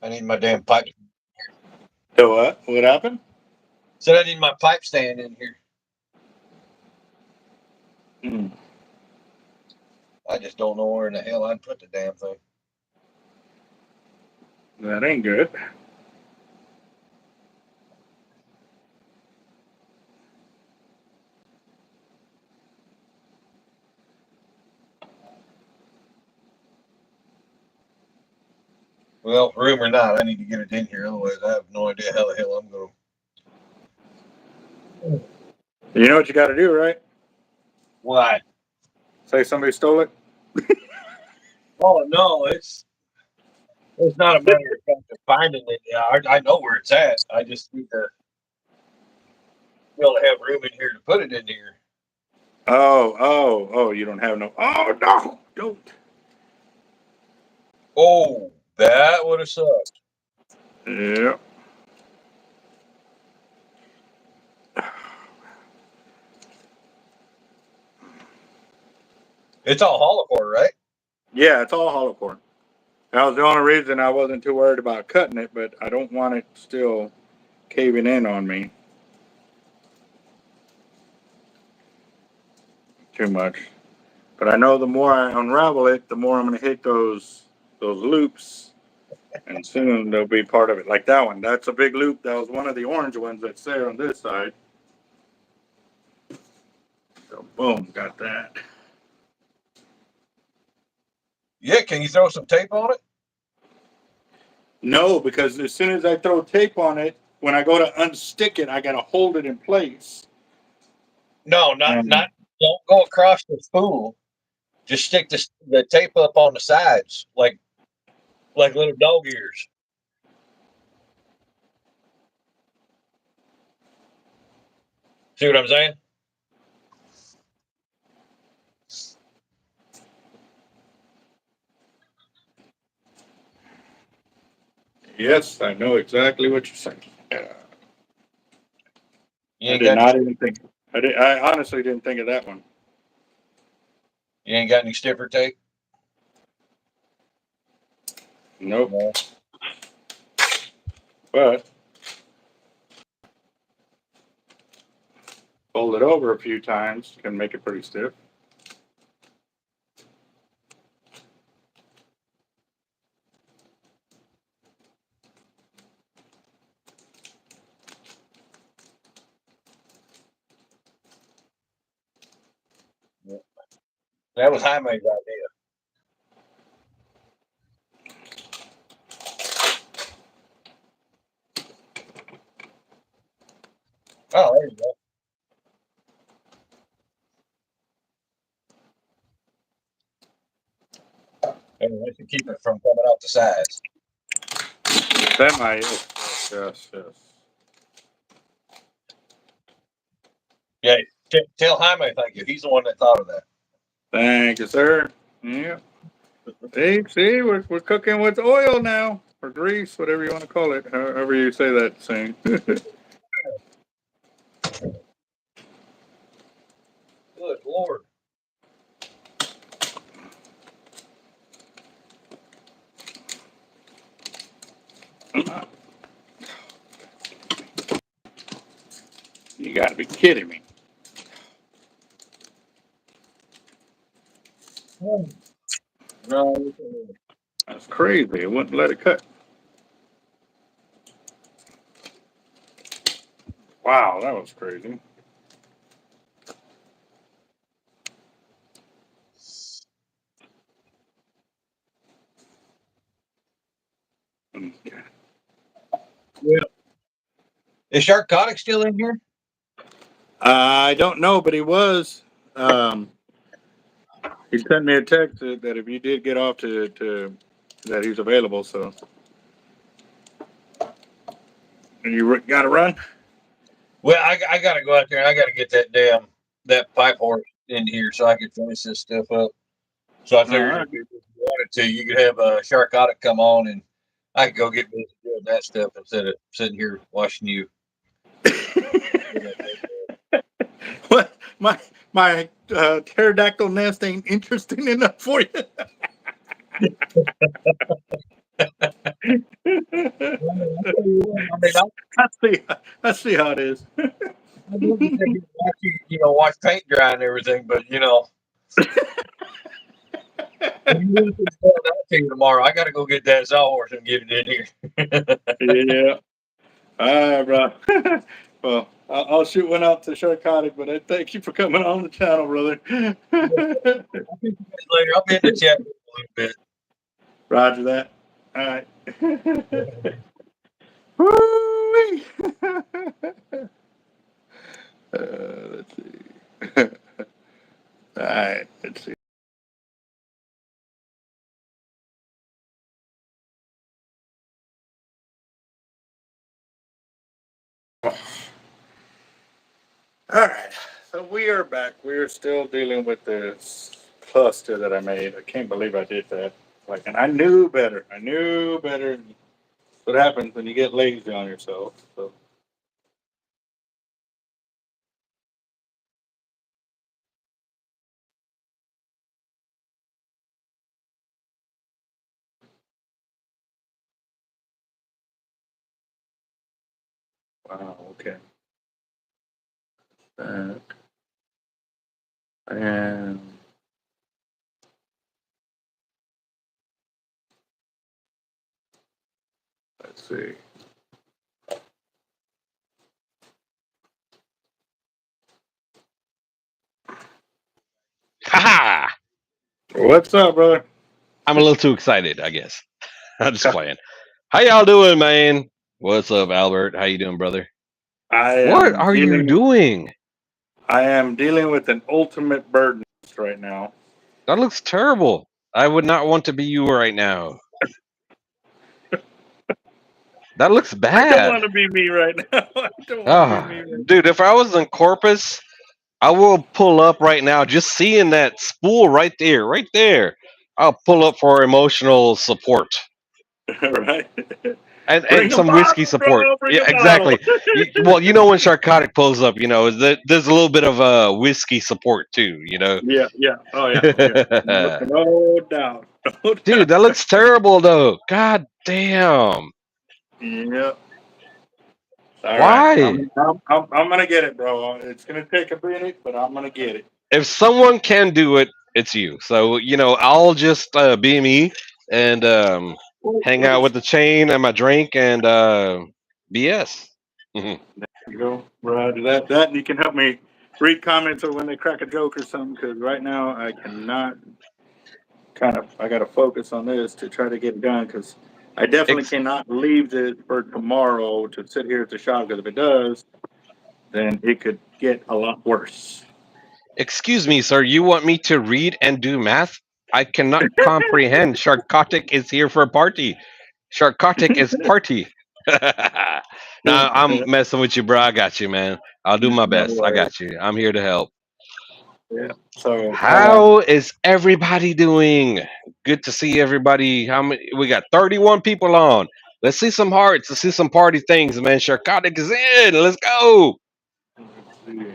I need my damn pipe. So what? What happened? Said I need my pipe stand in here. Hmm. I just don't know where in the hell I'd put the damn thing. That ain't good. Well, room or not, I need to get it in here. Otherwise, I have no idea how the hell I'm going to. You know what you got to do, right? Why? Say somebody stole it. Oh, no, it's not a matter of finding it. Yeah, I know where it's at. I just need to be able to have room in here to put it in here. Oh, you don't have no. Oh, no. Don't. Oh, that would have sucked. Yeah. It's all hollow core, right? Yeah, it's all hollow core. That was the only reason I wasn't too worried about cutting it, but I don't want it still caving in on me too much. But I know the more I unravel it, the more I'm going to hit those loops, and soon they'll be part of it. Like that one. That's a big loop. That was one of the orange ones that's there on this side. So boom, got that. Yeah, can you throw some tape on it? No, because as soon as I throw tape on it, when I go to unstick it, I got to hold it in place. No, not. Don't go across the spool. Just stick the tape up on the sides, like little dog ears. See what I'm saying? Yes, I know exactly what you're saying. You I ain't did got not any, even think. I honestly didn't think of that one. you ain't got any stiffer tape. Nope. No. But fold it over a few times can make it pretty stiff. Yeah. That was Jaime's idea. Oh, there you go. Anyway, to keep it from coming out the sides. That might. Yes. Yeah, tell Jaime thank you. He's the one that thought of that. Thank you, sir. Yeah. See, we're cooking with oil now, or grease, whatever you want to call it, however you say that saying. Good Lord. You got to be kidding me. No. That's crazy. It wouldn't let it cut. Wow, that was crazy. Okay. Yeah. Is Shark.Eric still in here? I don't know, but he was. He sent me a text that if you did get off to that he's available. So you got to run. Well, I got to go out there and I got to get that pipe horse in here so I can finish this stuff up. So I figured All right. if you wanted to, you could have Shark.Eric come on and I could go get busy doing that stuff instead of sitting here watching you. What? My pterodactyl nest ain't interesting enough for you? I mean, I see how it is. I love to take you watch watch paint dry and everything, but when you want to sell that to you tomorrow, I got to go get that sawhorse and get it in here. Yeah. All right, bro. Well, I'll shoot one out to Shark.Eric, but I thank you for coming on the channel, brother. I'll see you guys later. I'll be in the chat with you a little bit. Roger that. All right. Woo-wee. Let's see. All right. Let's see. All right. So we are back. We are still dealing with this cluster that I made. I can't believe I did that. And I knew better. I knew better. What happens when you get lazy on yourself? So. Wow. Okay. And let's see. Ha! What's up, brother? I'm a little too excited, I guess. I'm just playing. How y'all doing, man? What's up, Albert? How you doing, brother? What are you doing? I am dealing with an ultimate bird nest right now. That looks terrible. I would not want to be you right now. That looks I don't bad. want to be me right now. I don't want to be me right Dude, if I was in Corpus, I will pull up right now. Just seeing that spool right there. I'll pull up for emotional support. now. Right? And Bring a some whiskey bottle, support. bro. Bring Yeah, a bottle. exactly. Well, when Shark.Eric pulls up, there's a little bit of whiskey support too. Yeah, yeah. Oh, yeah. Oh, yeah. No doubt. No Dude, doubt. that looks terrible though. God damn. Yeah. All right. Why? I'm going to get it, bro. It's going to take a minute, but I'm going to get it. If someone can do it, it's you. So I'll just be me and hang out with the chain and my drink and BS. There you go. Roger that. And you can help me read comments or when they crack a joke or something, because right now I cannot I got to focus on this to try to get it done, because I definitely Ex- cannot leave it for tomorrow to sit here at the shop, because if it does, then it could get a lot worse. Excuse me, sir. You want me to read and do math? I cannot comprehend. Shark.Eric is here for a party. Shark.Eric is party. Nah, I'm messing with you, bro. I got you, man. I'll do my No best. I worries. got you. I'm here to help. Yeah. So, How is everybody doing? Good to see everybody. How many? We got 31 people on. Let's see some hearts. Let's see some party things, man. Shark.Eric is in. Let's go. let's see.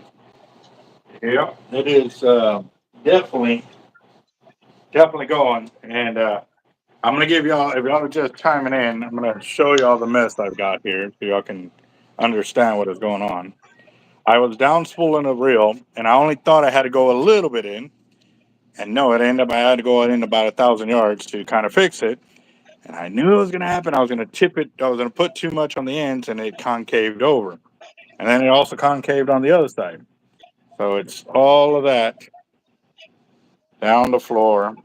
Yeah, it is definitely, definitely going. And I'm going to give y'all, if y'all are just chiming in, I'm going to show y'all the mess I've got here so y'all can understand what is going on. I was down spooling a reel, and I only thought I had to go a little bit in. And no, it ended up I had to go in about 1,000 yards to kind of fix it. And I knew it was going to happen. I was going to tip it. I was going to put too much on the ends, and it concaved over. And then it also concaved on the other side. So it's all of that down the floor.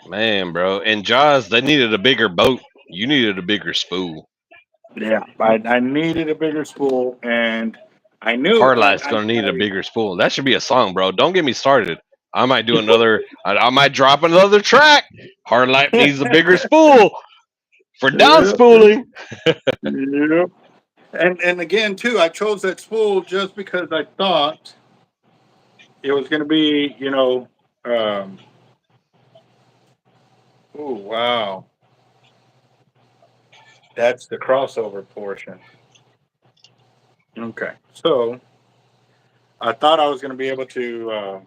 Man, bro. And Jaws, they needed a bigger boat. You needed a bigger spool. Yeah, I needed a bigger spool, and I knew Hard Light's gonna need a bigger spool. That should be a song, bro. Don't get me started. I might do another. I might drop another track. Hard Light needs a bigger spool for down yeah, spooling. yeah. And again too, I chose that spool just because I thought it was going to be, oh wow, that's the crossover portion. Okay, so I thought I was going to be able to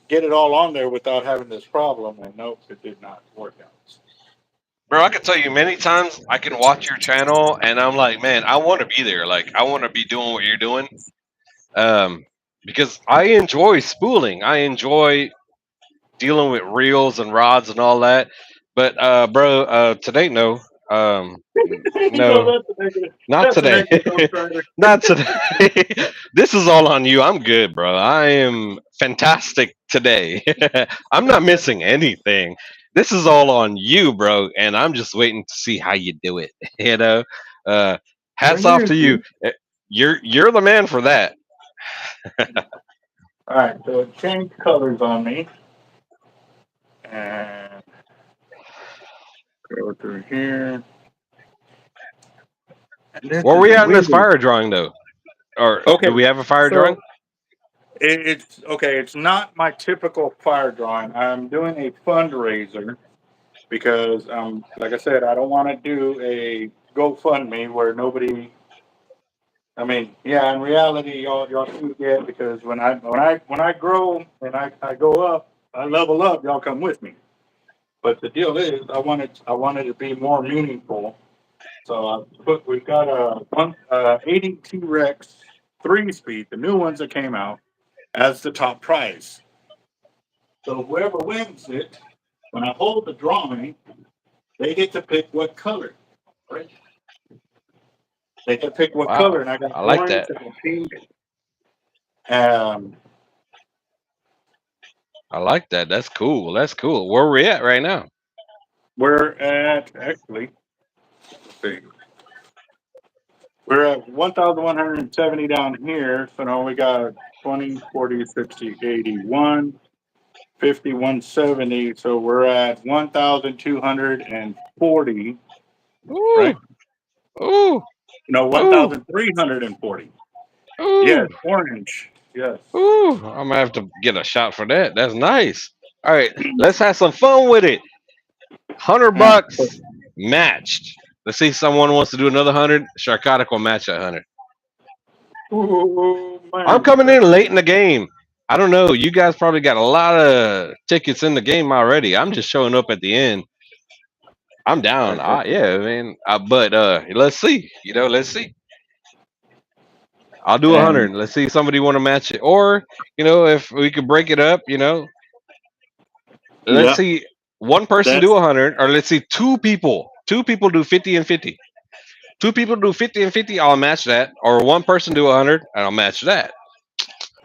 get it all on there without having this problem, and nope, it did not work out. Bro, I can tell you many times I can watch your channel and I'm like, man, I want to be there. Like, I want to be doing what you're doing. Because I enjoy spooling. I enjoy dealing with reels and rods and all that. But bro, today no. No, not That's a today. negative, Ghost Rider. Not today. This is all on you. I'm good, bro. I am fantastic today. I'm not missing anything. This is all on you, bro, and I'm just waiting to see how you do it. You know, uh, hats off to you. You're the man for that. All right, so it changed colors on me. And go through here. Where we at in this fire drawing, though? Or Okay, do we have a fire so drawing? it's okay. It's not my typical fire drawing. I'm doing a fundraiser because, like I said, I don't want to do a GoFundMe where nobody. I mean, yeah, in reality, y'all do get because when I grow and I go up, I level up. Y'all come with me. But the deal is, I wanted to be more meaningful. So we've got a 82 Rex 3-speed, the new ones that came out, as the top prize. So whoever wins it, when I hold the drawing, they get to pick what color. Right? They can pick what Wow, color, and I got I like orange that. and pink. I like that. That's cool. That's cool. Where we at right now? We're at actually. Let's see. We're at 1,170 down here. So now we got 20, 40, 60, 81, 50, 170. So we're at 1,240, Ooh, right? ooh, No, ooh, 1,340. ooh. Yes, orange. Yes. Ooh, I'm gonna have to get a shot for that. That's nice. All right, let's have some fun with it. Hundred All right. bucks matched. Let's see if someone wants to do another 100. Shark.Eric will match 100. Oh, I'm man. coming in late in the game. I don't know. You guys probably got a lot of tickets in the game already. I'm just showing up at the end. I'm down. Yeah, man. But let's see. Let's see. I'll do And 100. Let's see if somebody want to match it, or if we could break it up. Let's yeah, see one person do that's 100, or let's see two people. Two people do 50 and 50. Two people do 50 and 50. I'll match that, or one person do 100, and I'll match that.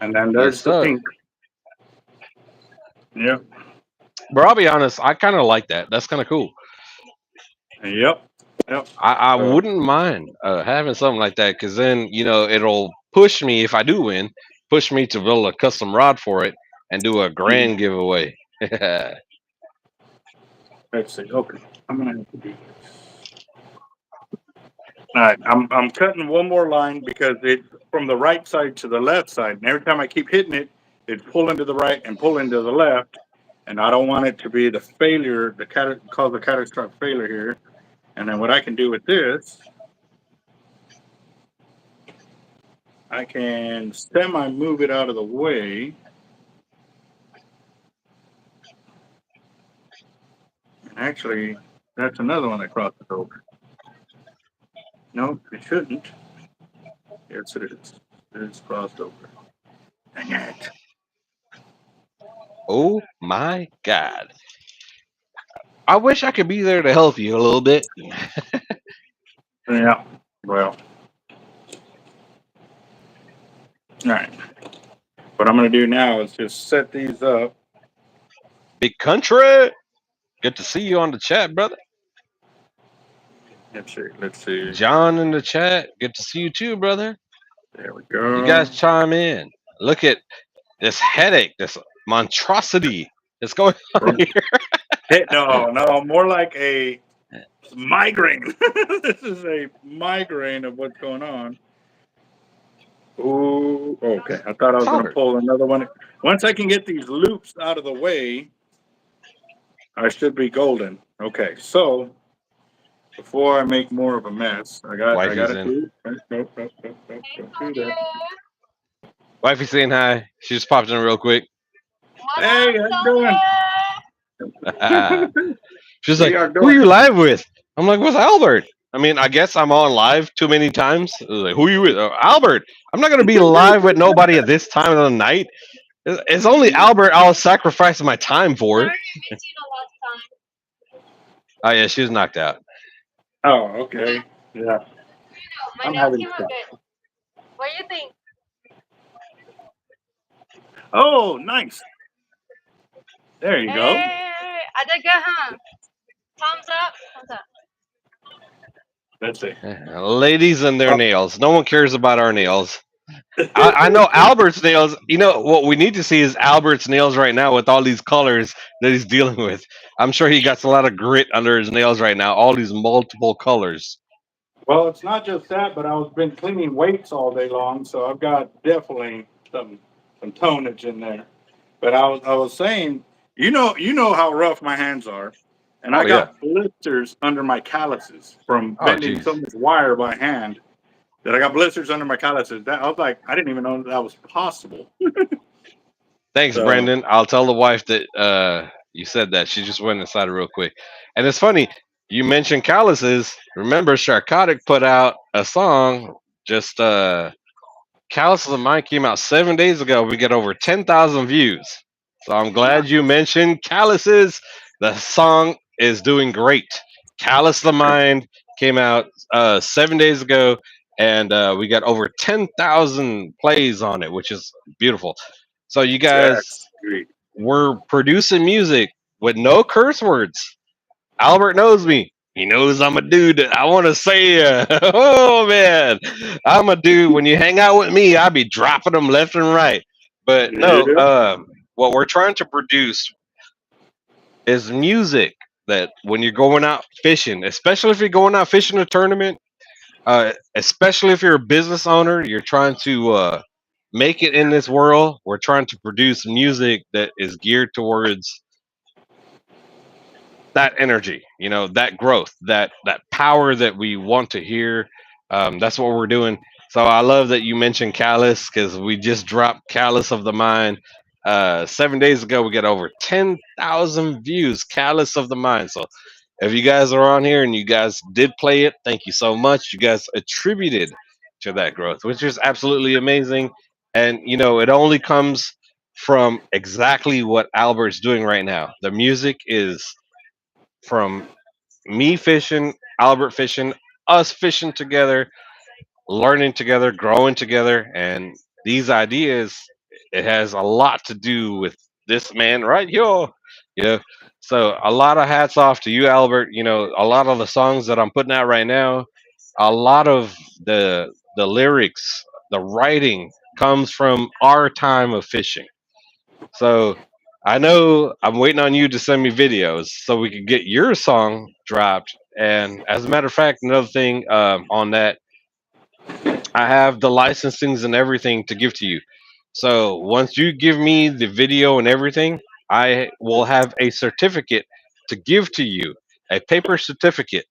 and then Yes, there's the sir. pink. Yep. But I'll be honest, I kind of like that. That's kind of cool. Yep. Yep. I So wouldn't mind having something like that, because then it'll push me if I do win, push me to build a custom rod for it and do a grand giveaway. let's see. Okay. I'm gonna have to do this. All right. I'm cutting one more line because it's from the right side to the left side. And every time I keep hitting it, it's pulling to the right and pulling to the left. And I don't want it to be the failure, cause a catastrophic failure here. And then what I can do with this, I can semi move it out of the way. And actually, that's another one that crosses over. No, it shouldn't. Yes, it is. It is crossed over. Dang it. Oh my God. I wish I could be there to help you a little bit. Yeah. Well. All right. What I'm going to do now is just set these up. Big country. Good to see you on the chat, brother. Let's see. Let's see. John in the chat. Good to see you too, brother. There we go. You guys chime in. Look at this headache, this monstrosity that's going on here. Hey, no, more like a migraine. This is a migraine of what's going on. Ooh, okay. I thought I was going to Solder. pull another one. Once I can get these loops out of the way, I should be golden. Okay, so before I make more of a mess. I Wifey's gotta in. do. Nope, don't do that. Wifey saying hi. She just popped in real quick. What Hey, up, how you doing? Sonia? She's What like, y'all "Who are doing? you live with?" I'm like, "With Albert." I mean, I guess I'm on live too many times. Like, who are you with? Albert. I'm not gonna be live with nobody at this time of the night. It's only Albert I'll sacrifice my time for. Sorry, I missed you the last time. Oh yeah, she was knocked out. Oh, okay. Yeah, My I'm nails having came out fun. good. What do you think? Oh, nice. There you go. Hey, I did good, huh? Thumbs up. Thumbs up. That's it. Ladies and their Oh, nails. No one cares about our nails. I know Albert's nails. You know what we need to see is Albert's nails right now with all these colors that he's dealing with. I'm sure he got a lot of grit under his nails right now. All these multiple colors. well, it's not just that, but I've been cleaning weights all day long, so I've got definitely some tonnage in there. But I was saying, you know how rough my hands are, and I Oh yeah. got blisters under my calluses from Oh bending jeez. so much wire by hand that I got blisters under my calluses. That I was like, I didn't even know that was possible. Thanks, So, Brendan. I'll tell the wife that you said that. She just went inside real quick. And it's funny, you mentioned calluses. Remember, Sharkotic put out a song just Calluses of Mine came out 7 days ago. We get over 10,000 views. So I'm glad you mentioned Calluses. The song is doing great. Callus the Mind came out 7 days ago, and we got over 10,000 plays on it, which is beautiful. So you guys, that's great. we're producing music with no curse words. Albert knows me. He knows I'm a dude that I want to say, oh man, I'm a dude. When you hang out with me, I be dropping them left and right. But no, Yeah. what we're trying to produce is music that when you're going out fishing, especially if you're going out fishing a tournament, especially if you're a business owner, you're trying to make it in this world. We're trying to produce music that is geared towards that energy, that growth, that power that we want to hear. That's what we're doing. So I love that you mentioned Callus because we just dropped Callus of the Mind. 7 days ago, we got over 10,000 views. Callus of the Mind. So if you guys are on here and you guys did play it, thank you so much. You guys attributed to that growth, which is absolutely amazing. And it only comes from exactly what Albert's doing right now. The music is from me fishing, Albert fishing, us fishing together, learning together, growing together, and these ideas. It has a lot to do with this man right here. Yeah. So a lot of hats off to you, Albert. A lot of the songs that I'm putting out right now, a lot of the lyrics, the writing comes from our time of fishing. So I know I'm waiting on you to send me videos so we can get your song dropped. And as a matter of fact, another thing on that, I have the licensings and everything to give to you. So once you give me the video and everything, I will have a certificate to give to you, a paper certificate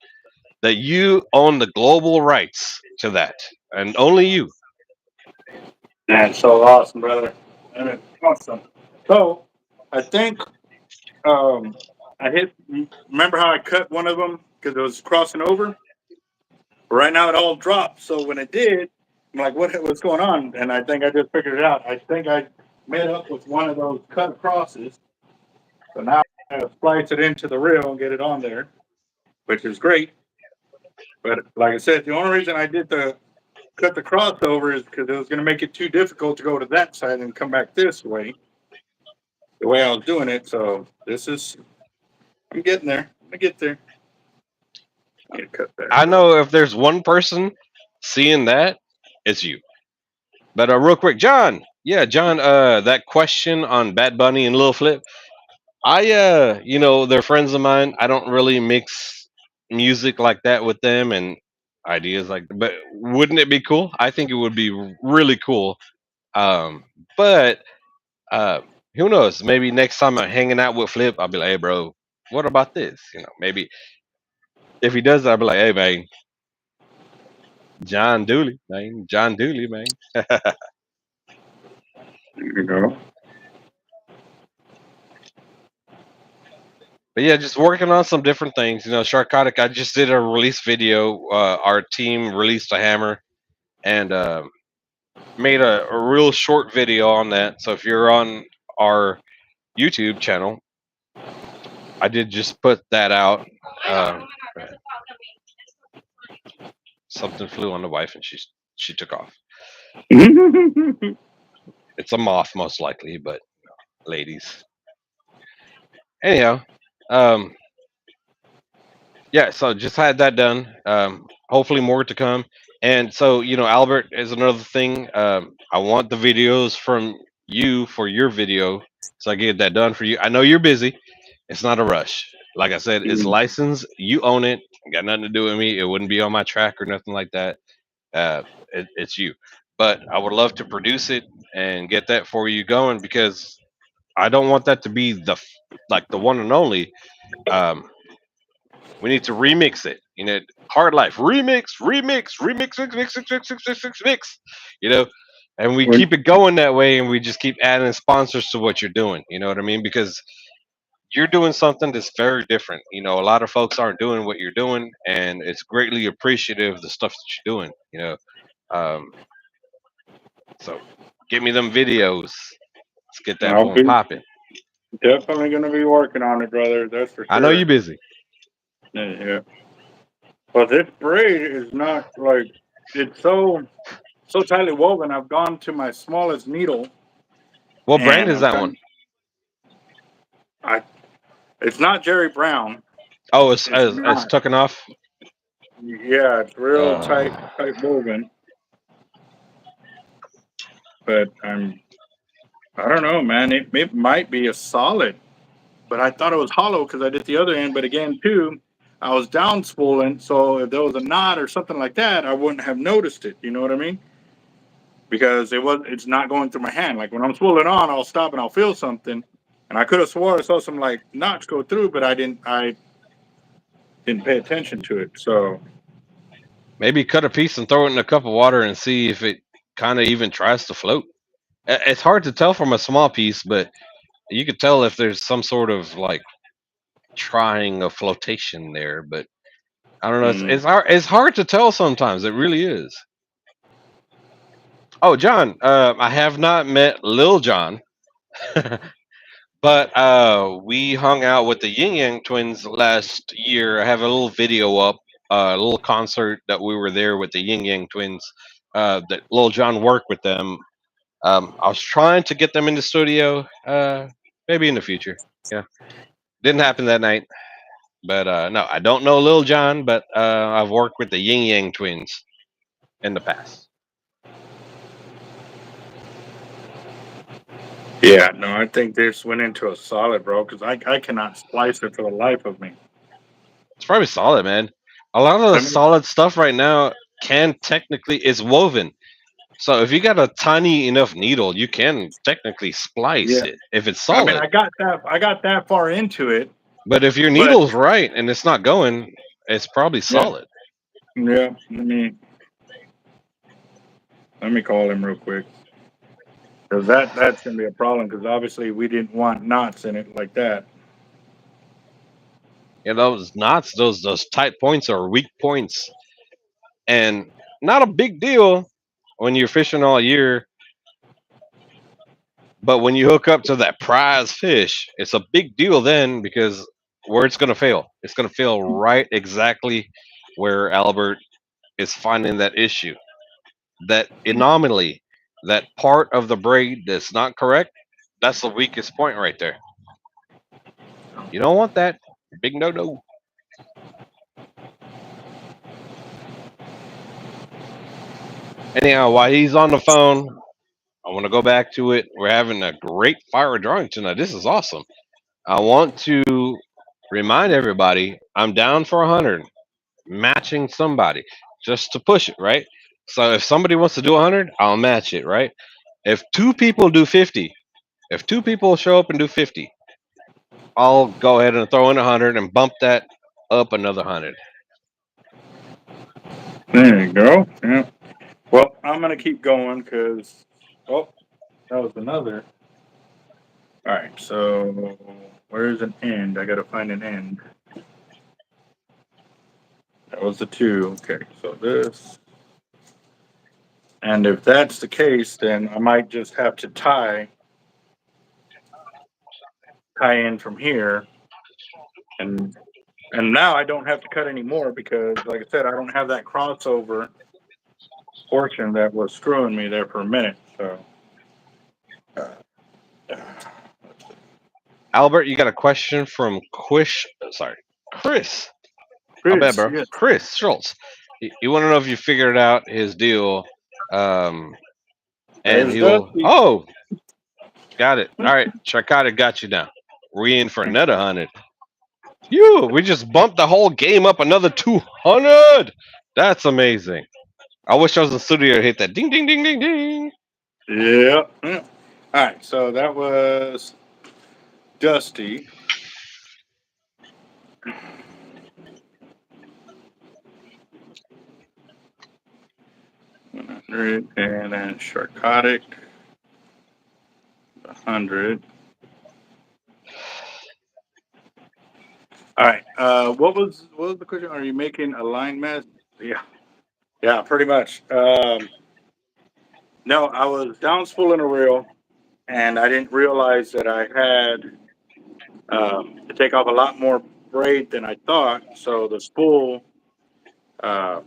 that you own the global rights to that, and only you. That's so awesome, brother. That is awesome. So, I think um, I hit. Remember how I cut one of them because it was crossing over? Right now, it all dropped. So when it did, I'm like, what's going on? And I think I just figured it out. I think I made up with one of those cut crosses. So now I gotta splice it into the reel and get it on there, which is great. But like I said, the only reason I did the cut the crossover is because it was going to make it too difficult to go to that side and come back this way, the way I was doing it. So I'm getting there. I'm gonna get there. I need to cut that. I know if there's one person seeing that, it's you. But real quick, John. Yeah, John. That question on Bad Bunny and Lil Flip. They're friends of mine. I don't really mix music like that with them and ideas like. But wouldn't it be cool? I think it would be really cool. Um, but uh, who knows? Maybe next time I'm hanging out with Flip, I'll be like, "Hey, bro, what about this?" Maybe If he does that, I'll be like, hey man, John Dooley, man, John Dooley, man. There you go. But yeah, just working on some different things. You know, Sharkotic. I just did a release video. Our team released a hammer and made a real short video on that. So if you're on our YouTube channel, I did just put that out. Um, something flew on the wife and she took off. It's a moth, most likely, but ladies. Anyhow, um, yeah. So just had that done. Hopefully more to come. And so Albert is another thing. I want the videos from you for your video, so I get that done for you. I know you're busy. It's not a rush. Like I said, it's licensed. You own it. Got nothing to do with me. It wouldn't be on my track or nothing like that. It's you. But I would love to produce it and get that for you going because I don't want that to be the one and only. Um, we need to remix it. Hard life mix. You know, and we When- keep it going that way, and we just keep adding sponsors to what you're doing. You know what I mean? Because you're doing something that's very different. A lot of folks aren't doing what you're doing, and it's greatly appreciative the stuff that you're doing. Um, so give me them videos. Let's get that I'll one be popping. definitely gonna be working on it, brother. That's for sure. I know you're busy. Yeah. But this braid is not like it's so tightly woven. I've gone to my smallest needle. What brand And is that one? It's not Jerry Brown. Oh, it's not. tucking off. Yeah, it's real tight woven. But I don't know, man. It might be a solid, but I thought it was hollow because I did the other end. But again, too, I was down spooling, so if there was a knot or something like that, I wouldn't have noticed it. You know what I mean? Because it's not going through my hand. Like when I'm spooling on, I'll stop and I'll feel something, and I could have swore I saw some like knots go through, but I didn't pay attention to it. So Maybe cut a piece and throw it in a cup of water and see if it kind of even tries to float. It's hard to tell from a small piece, but you could tell if there's some sort of like trying of flotation there. But I don't know. It's hard. It's hard to tell sometimes. It really is. Oh, John, I have not met Lil John, but we hung out with the Yin Yang twins last year. I have a little video up, a little concert that we were there with the Yin Yang twins. That Lil John worked with them. I was trying to get them in the studio, maybe in the future. Yeah, didn't happen that night. But no, I don't know Lil John, but I've worked with the Yin Yang twins in the past. yeah, no, I think this went into a solid, bro, because I cannot splice it for the life of me. It's probably solid, man. A lot of the solid stuff right now is woven. So if you got a tiny enough needle, you can technically splice it if it's solid. I got that far into it. But if your needle's right and it's not going, it's probably solid. Yeah, let me call him real quick. Because that's gonna be a problem. Because obviously we didn't want knots in it like that. Those knots, those tight points are weak points, and not a big deal when you're fishing all year. But when you hook up to that prize fish, it's a big deal then because where it's gonna fail, it's gonna fail right exactly where Albert is finding that issue, that anomaly, that part of the braid that's not correct. That's the weakest point right there. You don't want that. Big no. Anyhow, while he's on the phone, I want to go back to it. We're having a great fire drawing tonight. This is awesome. I want to remind everybody I'm down for 100, matching somebody just to push it, right? So if somebody wants to do 100, I'll match it, right? If two people do 50, if two people show up and do 50, I'll go ahead and throw in 100 and bump that up another 100. There you go. Yeah. Well, I'm gonna keep going because oh, that was another. All right. So where's an end? I gotta find an end. That was the two. Okay. So this. And if that's the case, then I might just have to tie in from here, and now I don't have to cut anymore because, like I said, I don't have that crossover portion that was screwing me there for a minute. So, uh, Albert, you got a question from Chris. I bet, Chris, bro. yes, Chris Schultz. You want to know if you figured out his deal, and there's he'll. Dusty. Oh, got it. All right, Shark.Eric got you now. We in for another 100. We just bumped the whole game up another 200. That's amazing. I wish I was in the studio to hit that ding, ding, ding, ding, ding. Yeah. All right. So that was Dusty. $100, and then Shark.Eric 100. All right. What was the question? Are you making a line mess? Yeah. Yeah, pretty much. No, I was down spooling a reel, and I didn't realize that I had to take off a lot more braid than I thought. So the spool uh,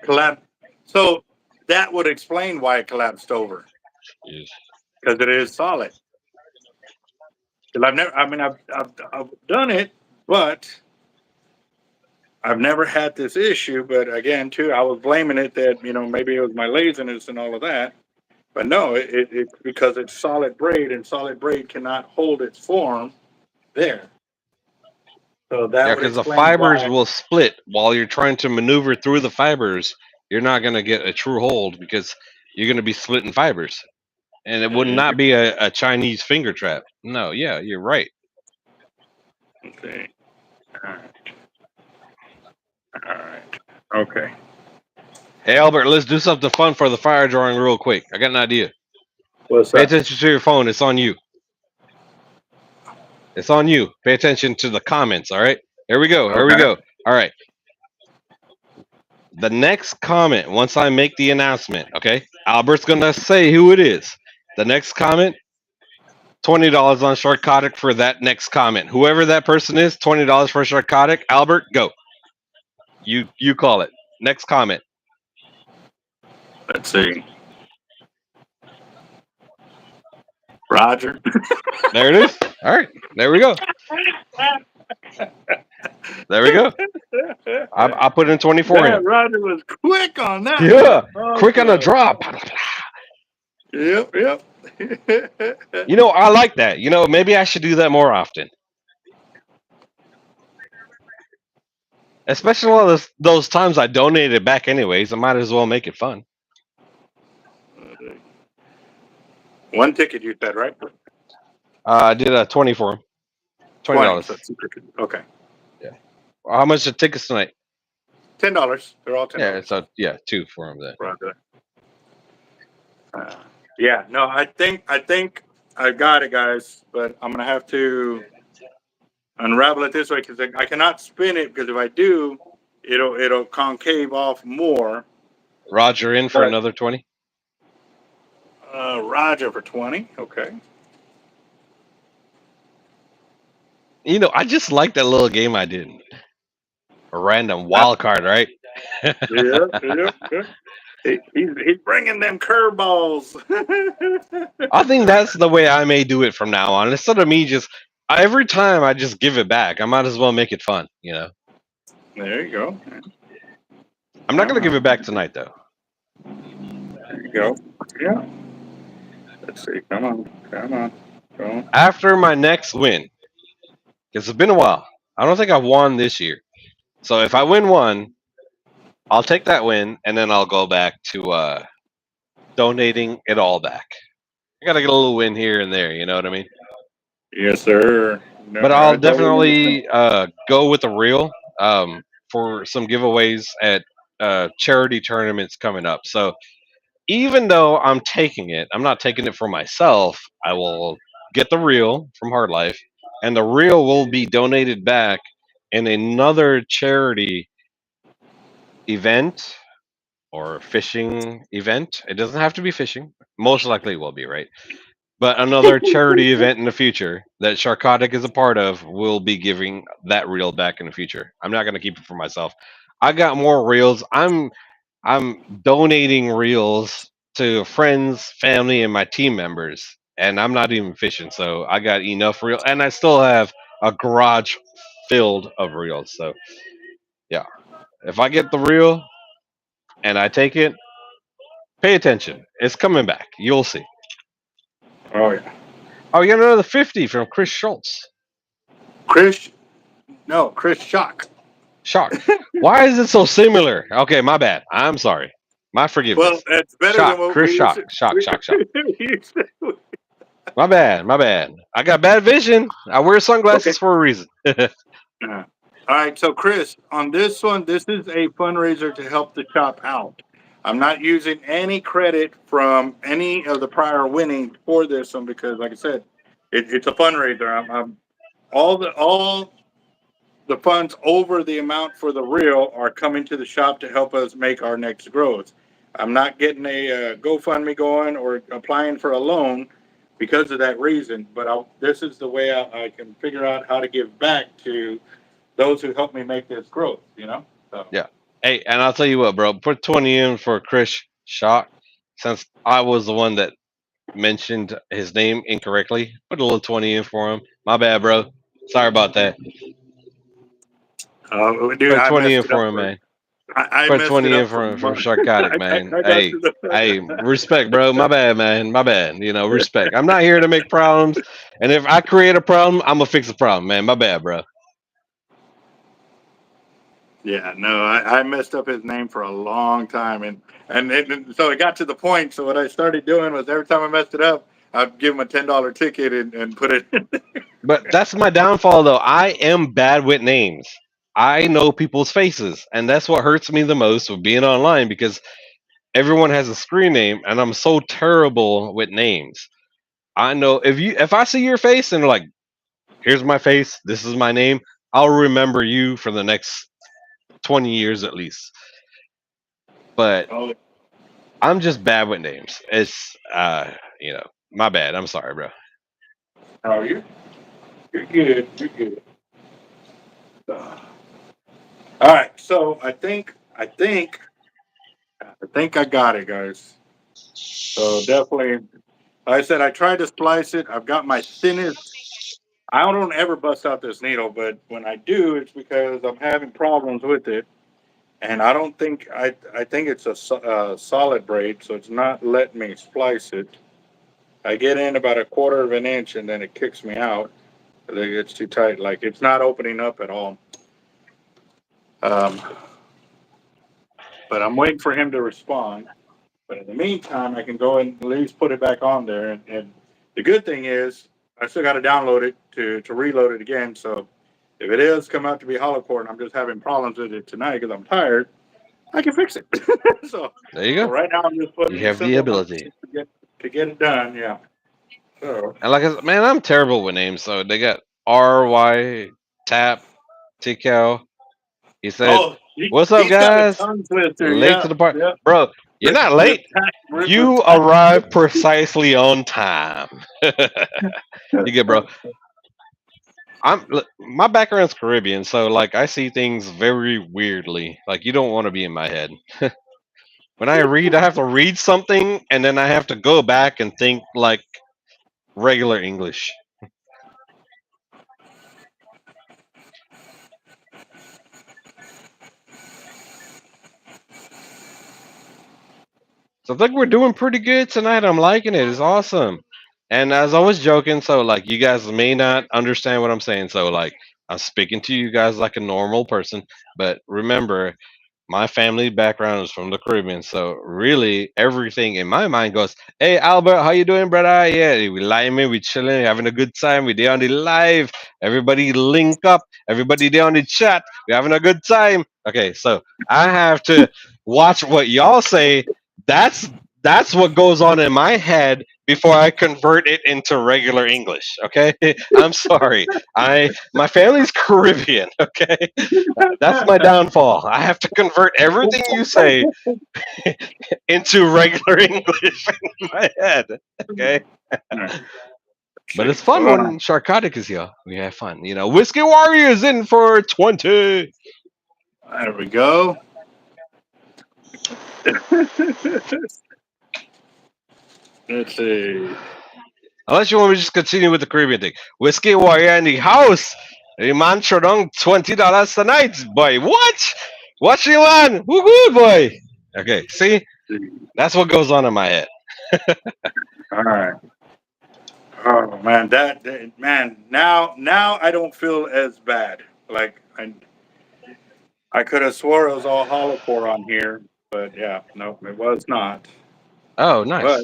collapsed. So that would explain why it collapsed over Yes. because it is solid. Because I've never, I mean, I've done it, but I've never had this issue. But again, too, I was blaming it that maybe it was my laziness and all of that. But no, it because it's solid braid, and solid braid cannot hold its form there. So that Yeah, would because the explain fibers why. will split while you're trying to maneuver through the fibers. You're not going to get a true hold because you're going to be splitting fibers. And it would not be a Chinese finger trap. No, yeah, you're right. Okay. All right. All right. Okay. Hey, Albert, let's do something fun for the fire drawing real quick. I got an idea. What's Pay that? attention to your phone. It's on you. It's on you. Pay attention to the comments, all right? Here we go. Here we Okay. go. All right. The next comment, once I make the announcement, okay? Albert's going to say who it is. The next comment, $20 on Shark.Eric for that next comment. Whoever that person is, $20 for Shark.Eric. Albert, go. You call it. Next comment. Let's see. Roger. There it is. All right. There we go. There we go. I put in 20 for Yeah, him. Roger was quick on that. Yeah. Oh, Quick on the God. drop. Yep. Yep. I like that. Maybe I should do that more often. Especially all those times I donated back anyways. I might as well make it fun. One ticket you said, right? I did a 20 for him. $20. So okay. Yeah. How much are tickets tonight? $10. They're all $10. Yeah, so yeah, 2 for him then. Roger. Yeah. No, I think I got it, guys. But I'm gonna have to unravel it this way because I cannot spin it because if I do, it'll concave off more. Roger in for But- another 20. Roger for 20. Okay. I just like that little game I did. A random wild card, right? Yeah. He's bringing them curveballs. I think that's the way I may do it from now on. Instead of me just every time I just give it back, I might as well make it fun. There you go. I'm not gonna give it back tonight though. There you go. Yeah. Let's see. Come on. Go on. After my next win, because it's been a while. I don't think I've won this year. So if I win one, I'll take that win and then I'll go back to donating it all back. I gotta get a little win here and there. You know what I mean? Yes, sir. No, But I I'll totally definitely go with the reel for some giveaways at charity tournaments coming up. So even though I'm taking it, I'm not taking it for myself. I will get the reel from Hard Life, and the reel will be donated back in another charity event or fishing event. It doesn't have to be fishing. Most likely it will be, right? But another charity event in the future that Sharkotic is a part of will be giving that reel back in the future. I'm not going to keep it for myself. I got more reels. I'm donating reels to friends, family, and my team members, and I'm not even fishing. So I got enough reel, and I still have a garage filled of reels. So yeah, if I get the reel and I take it, pay attention. It's coming back. You'll see. Oh yeah. Oh, you got another 50 from Chris Schultz. Chris Shock. Shock. Why is it so similar? Okay, my bad. I'm sorry. My Well, forgiveness. that's better Shock. than what Chris we Shock. used Shock. Shock. Shock. to. My bad. My bad. I got bad vision. I wear sunglasses Okay. for a reason. All right, so Chris, on this one, this is a fundraiser to help the shop out. I'm not using any credit from any of the prior winnings for this one because, like I said, it's a fundraiser. I'm all the funds over the amount for the reel are coming to the shop to help us make our next growth. I'm not getting a GoFundMe going or applying for a loan because of that reason. But this is the way I can figure out how to give back to those who helped me make this growth. So. Yeah. Hey, and I'll tell you what, bro. Put 20 in for Chris Shock. Since I was the one that mentioned his name incorrectly, put a little 20 in for him. My bad, bro. Sorry about that. Dude, Put I 20 in messed it up. for him, man. I Put messed 20 it in up for for months. Sharkotic, man. I got Hey, you the- hey, respect, bro. My bad, man. My bad. Respect. I'm not here to make problems. And if I create a problem, I'm going to fix the problem, man. My bad, bro. Yeah, no, I messed up his name for a long time, and so it got to the point. So what I started doing was every time I messed it up, I'd give him a $10 ticket and put it. But that's my downfall, though. I am bad with names. I know people's faces, and that's what hurts me the most with being online because everyone has a screen name, and I'm so terrible with names. I know if I see your face and they're like, "Here's my face. This is my name," I'll remember you for the next 20 years at least. But Oh, I'm just bad with names. It's my bad. I'm sorry, bro. oh, you're good. You're good. All right, so I think I got it, guys. So definitely, like I said, I tried to splice it. I've got my thinnest. I don't ever bust out this needle, but when I do, it's because I'm having problems with it. And I don't think I think it's a solid braid, so it's not letting me splice it. I get in about a quarter of an inch, and then it kicks me out. I think it's too tight. Like it's not opening up at all. Um, but I'm waiting for him to respond. But in the meantime, I can go and at least put it back on there. And the good thing is, I still got to download it to reload it again. So if it is come out to be hollow core and I'm just having problems with it tonight because I'm tired, I can fix it. so, There you so go. right now I'm just putting You have the simple ability. to get it done. Yeah. So And like I said, man, I'm terrible with names. So they got RY Tap TKO. He said, oh, "What's up, he's got a guys? tongue twister. Late Yeah. to the party, Yeah. bro. You're not late. You arrived precisely on time. You get, bro. My background's Caribbean, so like I see things very weirdly. Like you don't want to be in my head. When I read, I have to read something, and then I have to go back and think like regular English. So I think we're doing pretty good tonight. I'm liking it. It's awesome. And as I was joking, so like you guys may not understand what I'm saying. So like I'm speaking to you guys like a normal person, but remember my family background is from the Caribbean, so really everything in my mind goes, "Hey Albert, how you doing, brother? Yeah, we liming, we chilling, having a good time. We there on the live. Everybody link up. Everybody there on the chat. We having a good time." Okay, so I have to watch what y'all say. That's that's what goes on in my head before I convert it into regular English. Okay, I'm sorry. My family's Caribbean. Okay, that's my downfall. I have to convert everything you say into regular English in my head. Okay, but it's fun Hold on. when Sharkotic is here. We have fun. You know, Whiskey Warriors in for 20. There we go. Let's see. Unless you want me to just continue with the Caribbean thing. Whiskey Warrior in the house. The man showed $20 tonight, boy. What? What you want? Woo good boy. Okay, see? That's what goes on in my head. All right. Oh man, man. Now I don't feel as bad. Like I could have swore it was all hollow core on here, but yeah, no, it was not. Oh, But nice.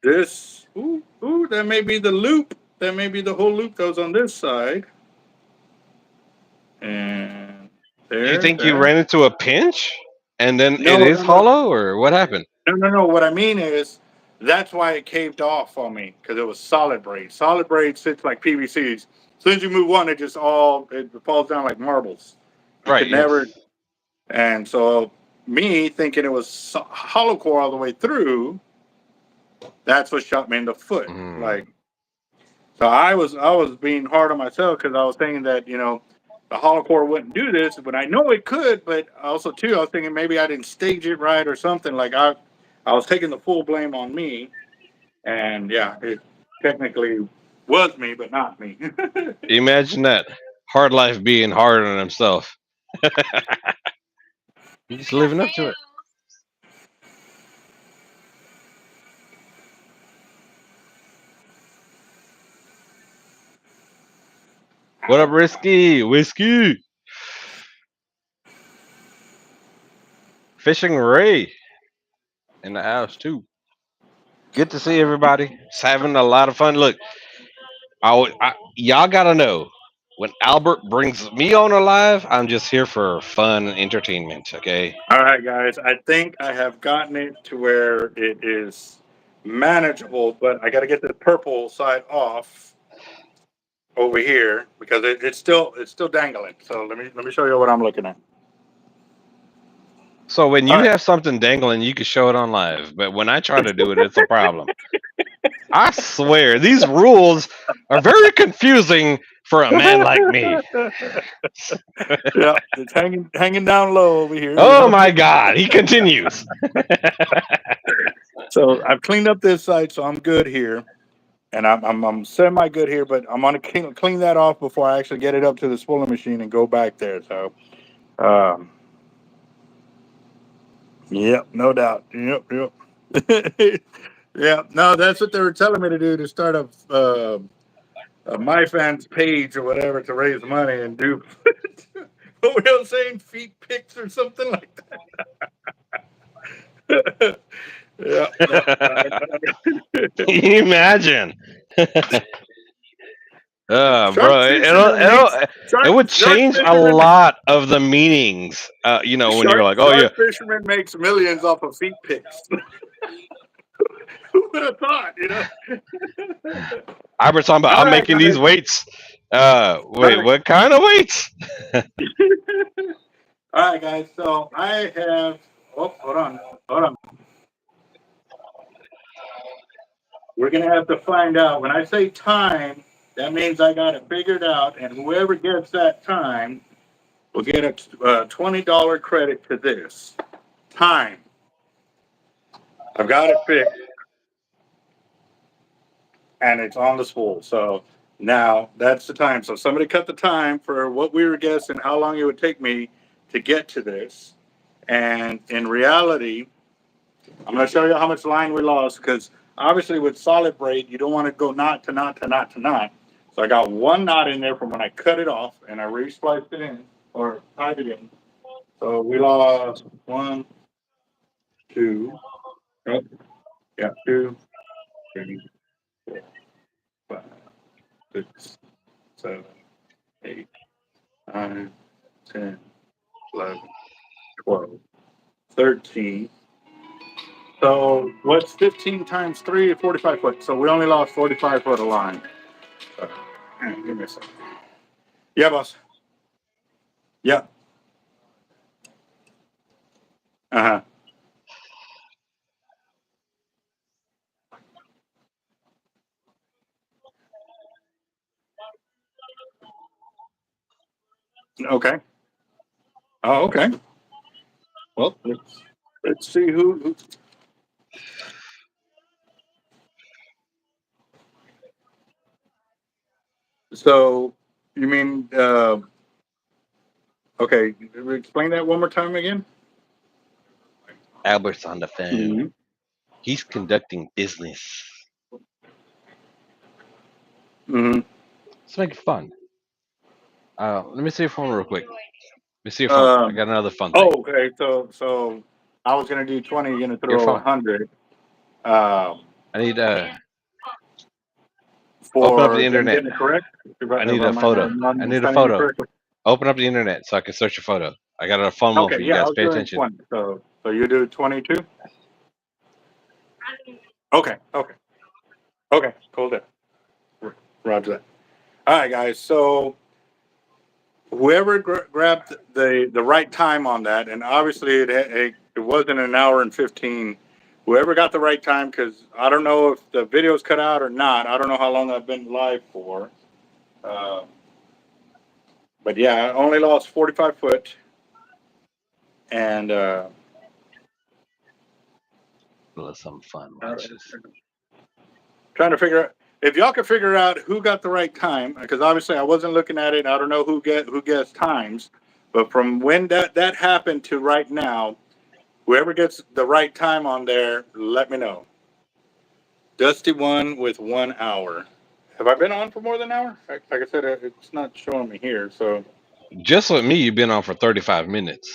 this, that may be the loop. That may be the whole loop goes on this side, and You there, think you there. ran into a pinch and then it No, is no, no, hollow, or what happened? no, no, no. What I mean is that's why it caved off on me because it was solid braid. Solid braid sits like PVCs. As soon as you move one, it falls down like marbles. You Right, could yes. never. And so me thinking it was hollow core all the way through, that's what shot me in the foot. Mm. Like so, I was being hard on myself because I was thinking that the hollow core wouldn't do this, but I know it could. But also too, I was thinking maybe I didn't stage it right or something. Like I was taking the full blame on me, and yeah, it technically was me, but not me. Imagine that. Hard life being hard on himself. He's living up to it. What up, Risky? Whiskey. Fishing Ray in the house, too. Good to see everybody. Just having a lot of fun. Look, y'all gotta know when Albert brings me on alive, I'm just here for fun and entertainment. Okay. All right, guys. I think I have gotten it to where it is manageable, but I got to get the purple side off over here because it's still dangling. So let me show you what I'm looking at. So when All you right. have something dangling, you can show it on live. But when I try to do it, it's a problem. I swear, these rules are very confusing for a man like me. Yeah, it's hanging down low over here. Oh my God, he continues. So I've cleaned up this side, so I'm good here, and I'm semi good here. But I'm gonna clean that off before I actually get it up to the spooling machine and go back there. So. Um, Yep, no doubt. Yep, yep. Yeah, no, that's what they were telling me to do to start a my fans page or whatever to raise money and do what were you saying, feet pics or something like that. Yeah, no, Can you imagine? shark Bro, fisherman makes it would shark change a fisherman lot of the meanings. When you're shark like, oh yeah, shark fisherman makes millions off of feet pics. Who would have thought? I was talking about All I'm right, making these guys. weights. All Wait, right. what kind of weights? All right, guys. So I have. Oh, hold on. We're gonna have to find out. When I say time, that means I got it figured out, and whoever gets that time will get a $20 credit to this time. I've got it fixed, and it's on the spool. So now that's the time. So somebody cut the time for what we were guessing, how long it would take me to get to this, and in reality, I'm going to show you how much line we lost because obviously with solid braid, you don't want to go knot to knot to knot to knot. So I got one knot in there from when I cut it off and I re-spliced it in or tied it in. So we lost 1, 2. Oh, yeah, 2, 3, 4, 5, 6, 7, 8, 9, 10, 11, 12, 13. So what's 15 times 3? 45 foot. So we only lost 45 foot of line. So, give me a second. Yeah, boss. Yeah. Uh-huh. Okay. Oh, okay. Well, let's see who. So you mean okay, explain that one more time again. Albert's on the phone. Mm-hmm. He's conducting business. Mm-hmm. Let's make it fun. Let me see your phone real quick. Let me see your phone. I got another fun thing. Oh, okay. So I was gonna do 20. You're gonna Your throw phone. 100. I need For open up the them internet. getting it correct. I need a photo. I need a photo. Open up the internet so I can search your photo. I got a fun one Okay, for you yeah, I guys. was Pay doing attention. 20. So you do 22. Okay. Cool. There. Roger that. All right, guys. So whoever grabbed the right time on that, and obviously it wasn't an hour and 15. Whoever got the right time, because I don't know if the video's cut out or not. I don't know how long I've been live for. Uh, but yeah, I only lost 45 foot, and Let's some fun. Watch this. trying to figure out if y'all can figure out who got the right time, because obviously I wasn't looking at it. I don't know who guessed times, but from when that happened to right now, whoever gets the right time on there, let me know. Dusty won with 1 hour. Have I been on for more than an hour? Like I said, it's not showing me here. So Just with me, you've been on for 35 minutes.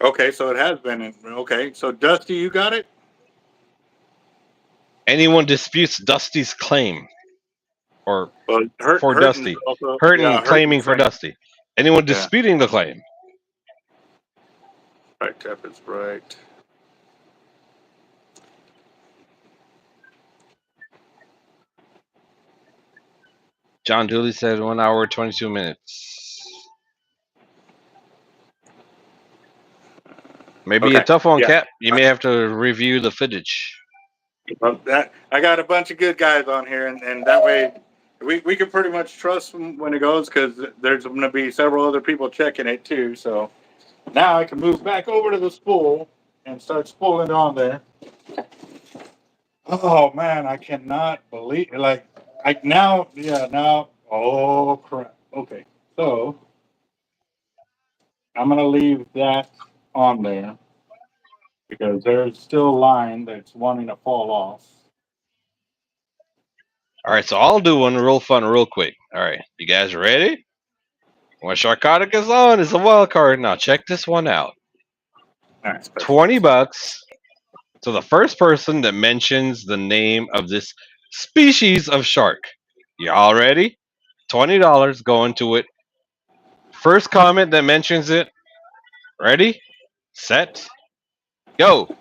okay, so it has been. Okay, so Dusty, you got it. Anyone disputes Dusty's claim, or Well, for Hurton's Dusty, also, Hurton yeah, claiming Hurton's for saying, Dusty. Anyone yeah, disputing the claim? right, Tap is right. John Dooley said 1 hour 22 minutes. Maybe a Okay, tough one, yeah. Cap. You may have to review the footage. Well, that I got a bunch of good guys on here, and that way we can pretty much trust them when it goes, because there's going to be several other people checking it too. So now I can move back over to the spool and start spooling on there. Oh man, I cannot believe now. Oh crap. Okay, so I'm gonna leave that on there because there's still a line that's wanting to fall off. All right, so I'll do one real fun, real quick. All right, you guys ready? When Sharkotic is on, it's a wild card. Now check this one out. All right, special. $20 to the first person that mentions the name of this species of shark. Y'all ready? $20 going to it. First comment that mentions it. Ready? Set. Go.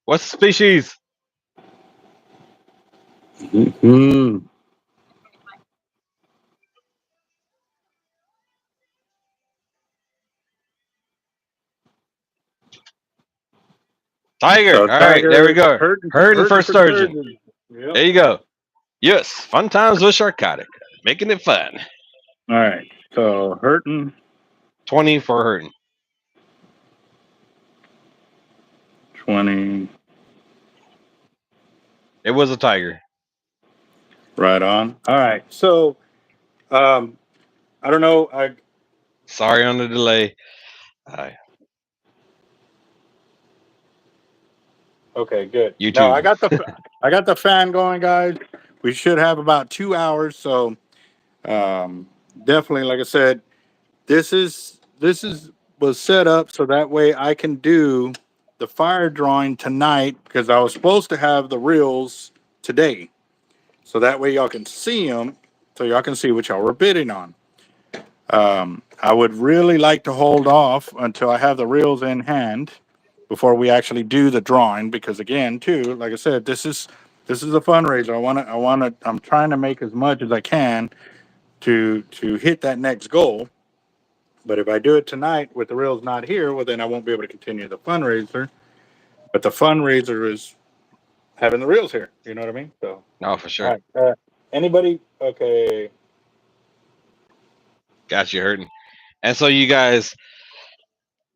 What's the species? Mm-hmm. Tiger. So All right, there we Tiger, go. Hurting for for sturgeon. sturgeon. Yep. There you go. Yes, fun times with Sharkotic. Making it fun. All right. So Hurton 20 for hurting. 20. It was a tiger. Right on. All right. So I don't know. Sorry on the delay. Okay, good. No, YouTube. I got the fan going, guys. We should have about 2 hours. So definitely, like I said, this is was set up so that way I can do the fire drawing tonight because I was supposed to have the reels today. So that way y'all can see them, so y'all can see what y'all were bidding on. I would really like to hold off until I have the reels in hand before we actually do the drawing, because again, too, like I said, this is a fundraiser. I'm trying to make as much as I can to hit that next goal. But if I do it tonight with the reels not here, well, then I won't be able to continue the fundraiser. But the fundraiser is having the reels here. You know what I mean? So, No, for all sure. right. Anybody? Okay. Got you hurting. And so you guys,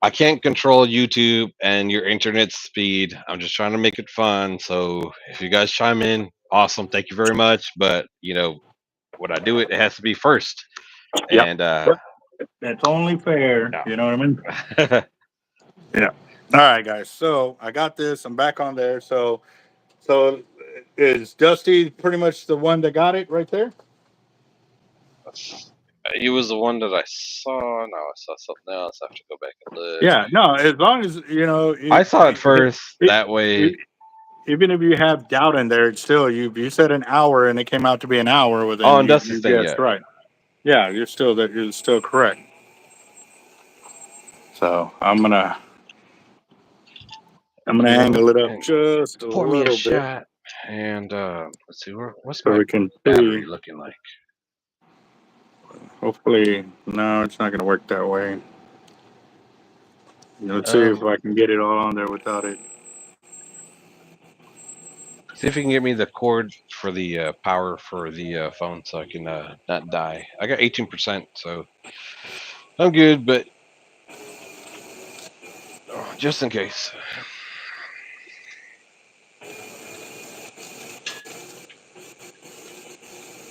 I can't control YouTube and your internet speed. I'm just trying to make it fun. So if you guys chime in, awesome. Thank you very much. But when I do it, it has to be first. Yep. And Yep. That's only fair. no. You know what I mean? Yeah. All right, guys. So I got this. I'm back on there. So is Dusty pretty much the one that got it right there? He was the one that I saw. No, I saw something else. I have to go back and look. Yeah. No, as long as I saw it first. That way, even if you have doubt in there, it's still you said an hour and it came out to be an hour. Well, then on Dusty's you thing, guessed yeah. right. Yeah, you're still correct. So I'm gonna angle it up And just a pour me a little bit shot. And let's see, what's so my we can battery see. looking like? Hopefully, no, it's not gonna work that way. Let's see if I can get it all on there without it. See if you can get me the cord for the power for the phone so I can not die. I got 18%, so I'm good, but just in case.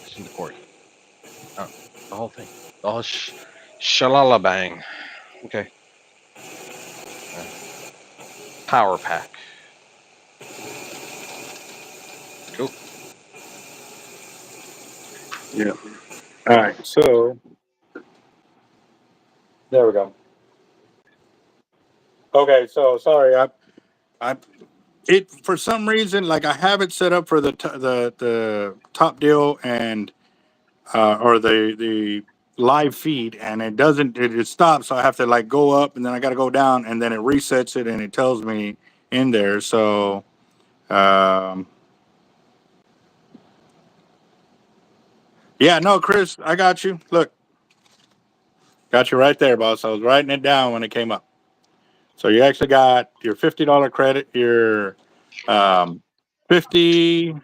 Just need the cord. Oh, the whole thing. The whole shalala bang. Okay. Power pack. Cool. Yeah. All right. So there we go. Okay. So sorry, I it for some reason like I have it set up for the top deal and or the live feed, and it doesn't. It stops, so I have to like go up and then I got to go down and then it resets it and it tells me in there. So yeah, no, Chris, I got you. Look, got you right there, boss. I was writing it down when it came up. So you actually got your $50 credit, your 50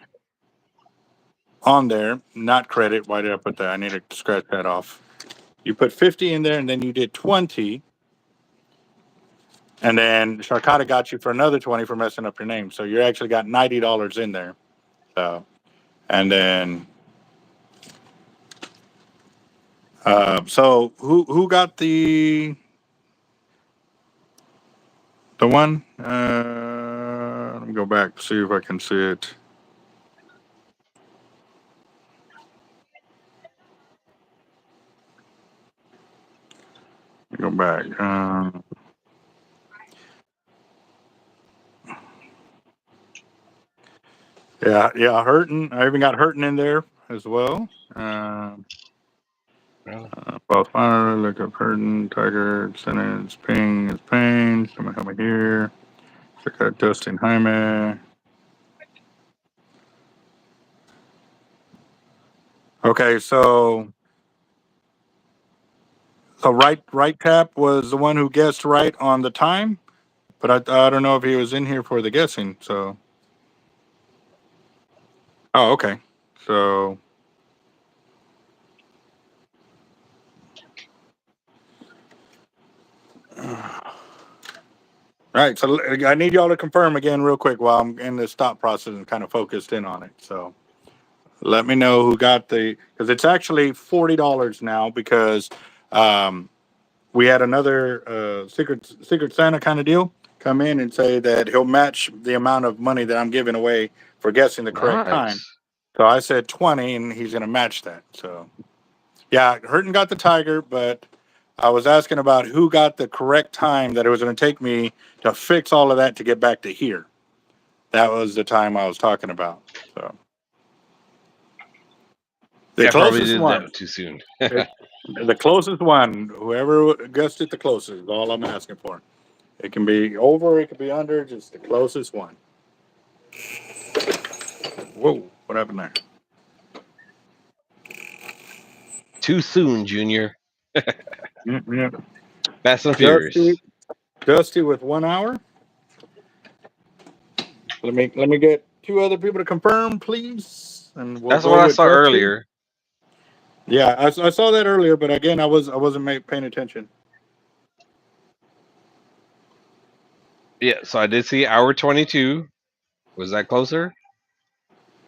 on there, not credit. Why did I put that? I need to scratch that off. You put 50 in there and then you did 20. And then Sharkata got you for another 20 for messing up your name. So you actually got $90 in there. So, and then, so who got the one? Let me go back, see if I can see it. Go back. Yeah, Hurtin. I even got Hurtin in there as well. Both fire, look up Hurtin, Tiger, sentence, ping is pain. Someone help me here. Check out Dustin Jaime. Okay, so right tap was the one who guessed right on the time, but I don't know if he was in here for the guessing. So, oh, okay. So, right. So I need y'all to confirm again real quick while I'm in the stop process and kind of focused in on it. So let me know who got because it's actually $40 now because we had another Secret Santa kind of deal come in and say that he'll match the amount of money that I'm giving away for guessing the correct time. Nice. So I said 20 and he's going to match that. So yeah, Hurton got the Tiger, but I was asking about who got the correct time that it was going to take me to fix all of that to get back to here. That was the time I was talking about. So the Yeah, probably closest did one, that too soon. the closest one, whoever guessed it the closest is all I'm asking for. It can be over, it can be under, just the closest one. Whoa, what happened there? Too soon, Junior. Yeah. Fast and Dusty, Furious. Dusty with 1 hour. Let me get two other people to confirm, please, and we'll That's what go I with saw Dusty. earlier. Yeah, I saw that earlier, but again, I wasn't paying attention. Yeah, so I did see hour 22. Was that closer?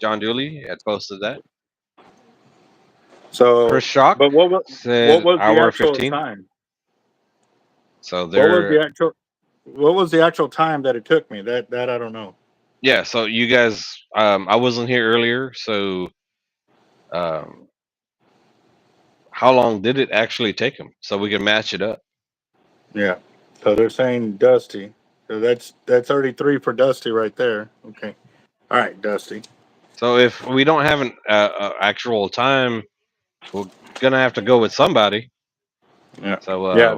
John Dooley had posted that. So, Chris Shock but what said was the hour actual 15. time? So What was they're the actual what was the actual time that it took me? That I don't know. yeah. So you guys, I wasn't here earlier. So um, how long did it actually take him? So we can match it up. Yeah. So they're saying Dusty. So that's 33 for Dusty right there. Okay. All right, Dusty. So if we don't have an actual time, we're gonna have to go with somebody. Yeah. So Yeah,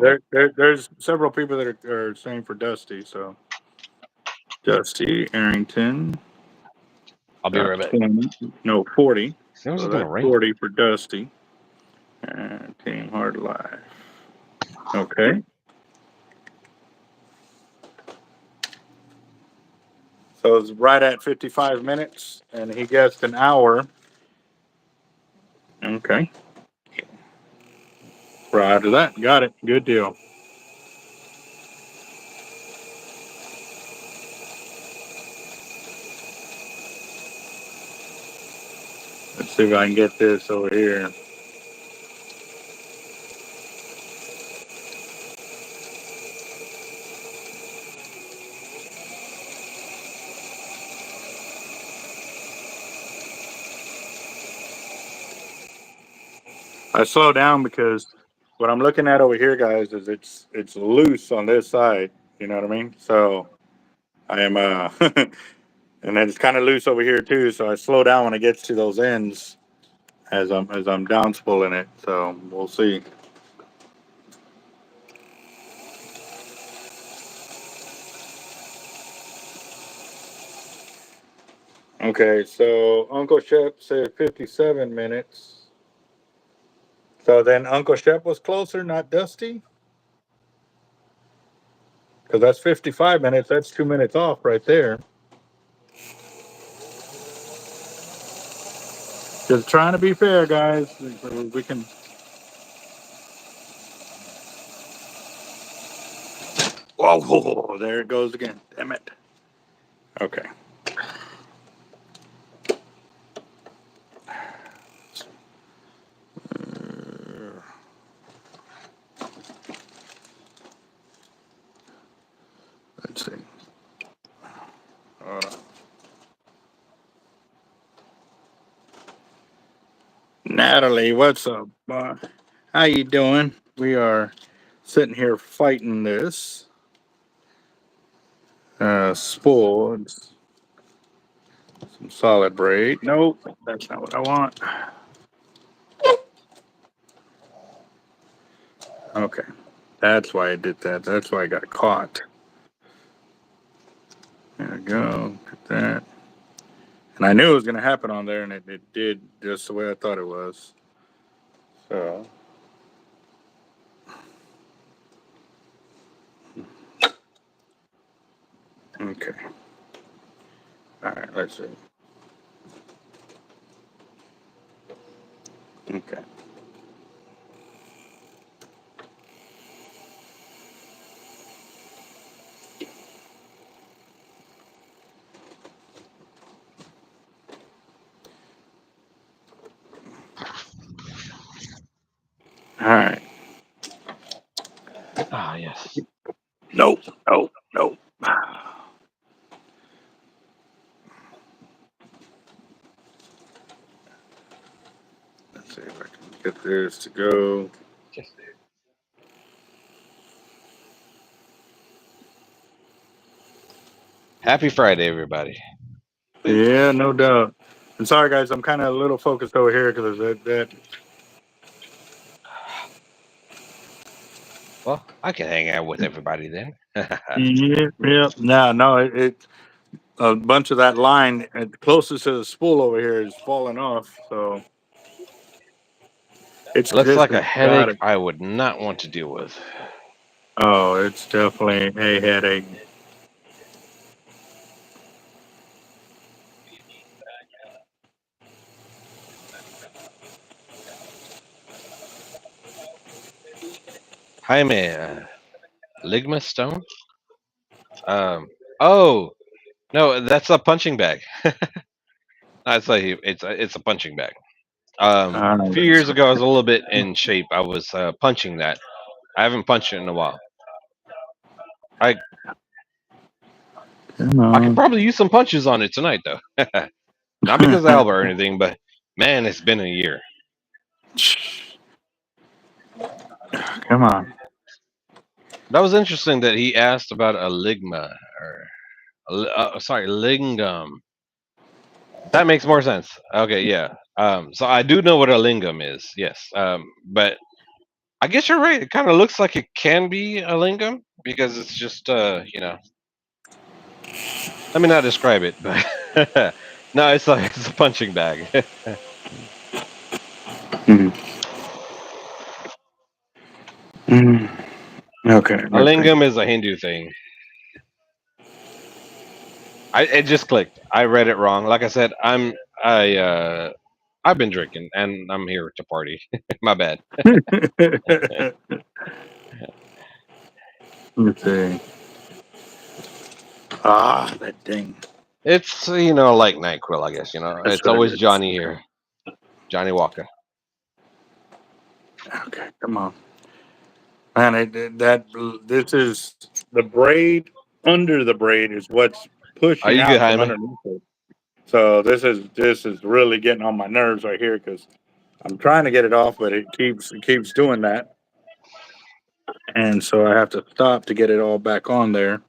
there's several people that are saying for Dusty, so Dusty Arrington I'll be got right back. 20, no 40. Seems So it's gonna that's rain. 40 for Dusty. And Team Hard Life. Okay. So it's right at 55 minutes, and he guessed an hour. Okay. Right to that. Got it. Good deal. Let's see if I can get this over here. I slow down because what I'm looking at over here, guys, is it's loose on this side. You know what I mean? So I am and then it's kind of loose over here too. So I slow down when it gets to those ends as I'm down spooling it. So we'll see. Okay, so Uncle Shep said 57 minutes. So then Uncle Shep was closer, not Dusty? Because that's 55 minutes. That's 2 minutes off right there. Just trying to be fair, guys. We can. Whoa, there it goes again. Damn it. Okay. Let's see. Hold on. Natalie, what's up? How you doing? We are sitting here fighting this spool. It's some solid braid. Nope, that's not what I want. Okay, that's why I did that. That's why I got caught. There we go. Get that. And I knew it was going to happen on there, and it did just the way I thought it was. So. Okay. All right, let's see. Okay. All right. Ah, yes. Nope. Nope. Nope. Let's see if I can get this to go. Just Happy Friday, everybody. Yeah, no doubt. And sorry, guys, I'm kind of a little focused over here because that. Well, I can hang out with everybody then. Yeah, yeah. No, it a bunch of that line closest to the spool over here is falling off. So it's Looks this like a has got headache it. I would not want to deal with. Oh, it's definitely a headache. Jaime, Ligma Stone? Um, oh, no, that's a punching bag. I'd say it's a punching bag. A few years ago, I was a little bit in shape. I was punching that. I haven't punched it in a while. I Come I could on. probably use some punches on it tonight, though. Not because of Alba or anything, but man, it's been a year. Come on. That was interesting that he asked about a ligma or sorry, lingam. That makes more sense. Okay, yeah. So I do know what a lingam is. Yes. But I guess you're right. It kind of looks like it can be a lingam because it's just let me not describe it, but no, it's a punching bag. Mhm. Mhm. Okay, A let's see. lingam is a Hindu thing. It just clicked. I read it wrong. Like I said, I've been drinking and I'm here to party. My bad. Let's see. Ah, that thing. It's like NyQuil, I guess. That's It's what it always is. Johnny here, Johnny Walker. Okay, come on. Man, this is the braid under the braid is what's Are pushing you good, out from Jaime? underneath it. So this is really getting on my nerves right here because I'm trying to get it off, but it keeps doing that, and so I have to stop to get it all back on there.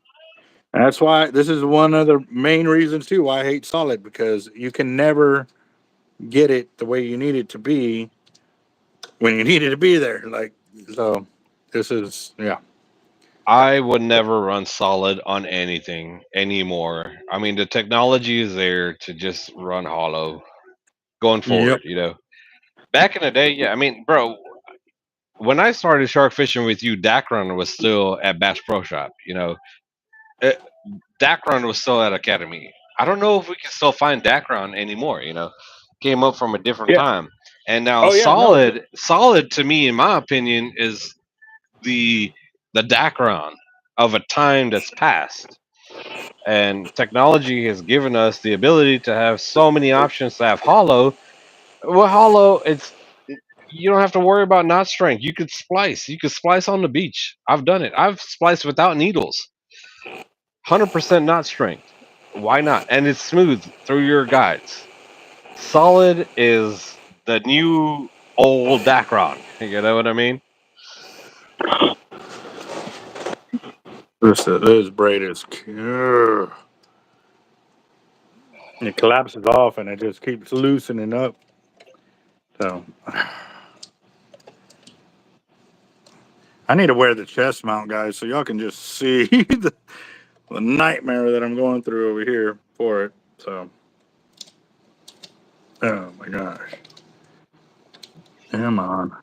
And that's why this is one of the main reasons too why I hate solid because you can never get it the way you need it to be when you need it to be there. Like so, this is yeah. I would never run solid on anything anymore. I mean, the technology is there to just run hollow going Yep. forward. Back in the day, yeah. I mean, bro, when I started shark fishing with you, Dacron was still at Bass Pro Shop. Uh, Dacron was still at Academy. I don't know if we can still find Dacron anymore. Came up from a different Yeah. time, and now Oh yeah. No. solid to me, in my opinion, is the the Dacron of a time that's past. And technology has given us the ability to have so many options to have hollow. Well, hollow, you don't have to worry about knot strength. You could splice. You could splice on the beach. I've done it. I've spliced without needles. 100% knot strength. Why not? And it's smooth through your guides. Solid is the new old Dacron. You know what I mean? This braid is. It collapses off and it just keeps loosening up. So I need to wear the chest mount, guys, so y'all can just see the nightmare that I'm going through over here for it. So, oh my gosh, come on.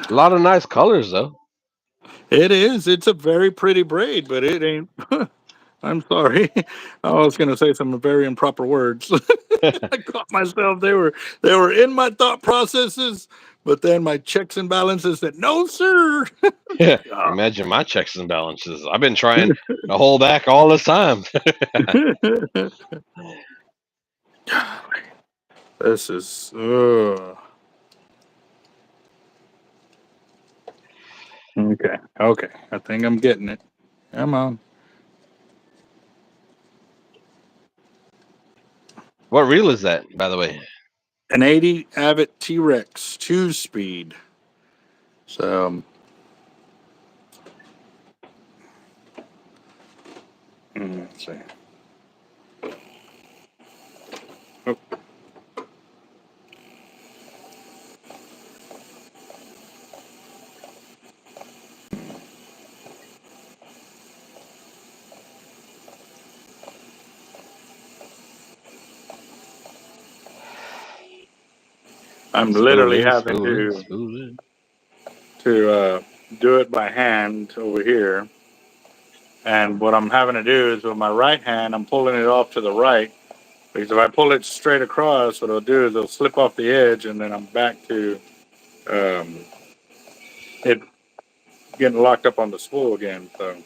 A lot of nice colors, though. It is. It's a very pretty braid, but it ain't. I'm sorry. I was going to say some very improper words. I caught myself. They were in my thought processes, but then my checks and balances said, "No, sir." God. Imagine my checks and balances. I've been trying to hold back all this time. This is. Okay. Okay. I think I'm getting it. Come on. What reel is that, by the way? An 80 Avet T-Rex 2-speed. So Let's see. Oh. I'm literally having spooling. to do it by hand over here. And what I'm having to do is with my right hand, I'm pulling it off to the right. Because if I pull it straight across, what it'll do is it'll slip off the edge, and then I'm back to it getting locked up on the spool again. So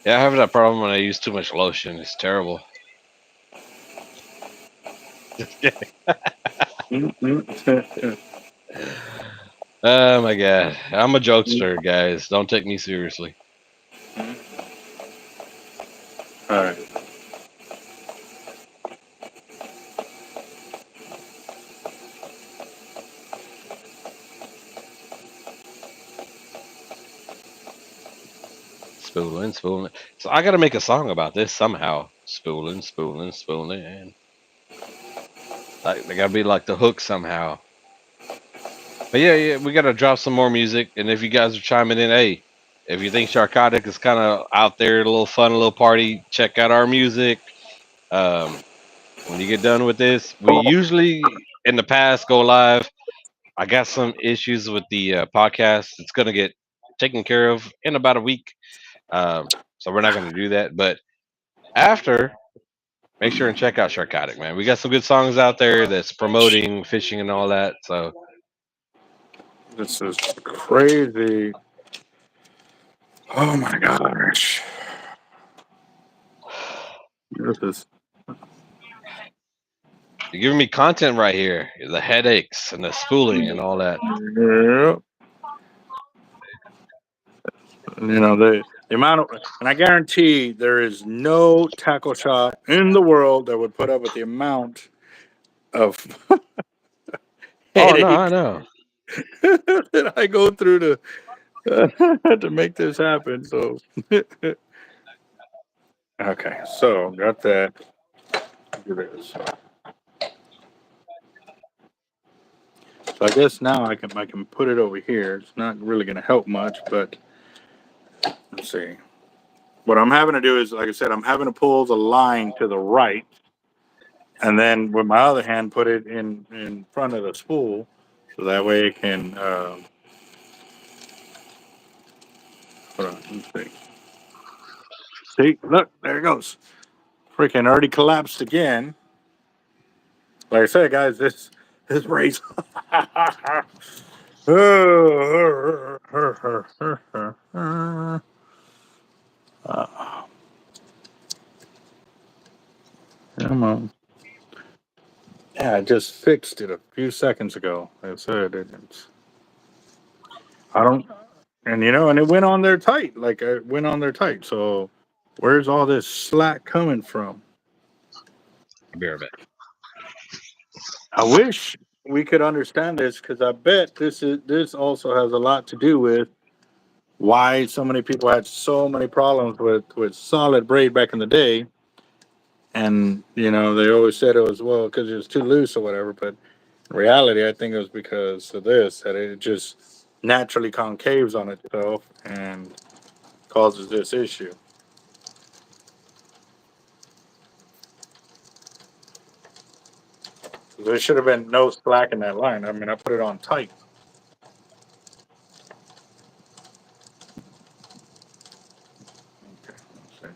Yeah, I have that problem when I use too much lotion. It's terrible. Oh my god, I'm a jokester, guys. Don't take me seriously. all right. Spooling. So I got to make a song about this somehow. Spooling. Like they got to be like the hook somehow. But yeah, we got to drop some more music. And if you guys are chiming in, hey, if you think Sharkotic is kind of out there, a little fun, a little party, check out our music. When you get done with this, we usually in the past go live. I got some issues with the podcast. It's gonna get taken care of in about a week, so we're not gonna do that. But after, make sure and check out Sharkotic, man. We got some good songs out there that's promoting fishing and all that. So This is crazy. Oh my gosh. This is you're giving me content right here. The headaches and the spooling and all that. yeah. You know, the amount of, and I guarantee there is no tackle shop in the world that would put up with the amount of Oh no, I headache know. that I go through to make this happen. So, okay, so got that. Look at this. So I guess now I can put it over here. It's not really going to help much, but let's see. What I'm having to do is, like I said, I'm having to pull the line to the right, and then with my other hand, put it in front of the spool, so that way it can. Hold on, let's see. See, look, there it goes. Freaking already collapsed again. Like I said, guys, this race. Come on. Yeah, I just fixed it a few seconds ago. I said it's. I don't. And you know, and it went on there tight. Like it went on there tight. So where's all this slack coming from? I'll be right back. I wish we could understand this because I bet this also has a lot to do with why so many people had so many problems with solid braid back in the day. And you know, they always said it was well because it was too loose or whatever. But in reality, I think it was because of this that it just naturally concaves on itself and causes this issue. There should have been no slack in that line. I mean, I put it on tight. Okay, let's see.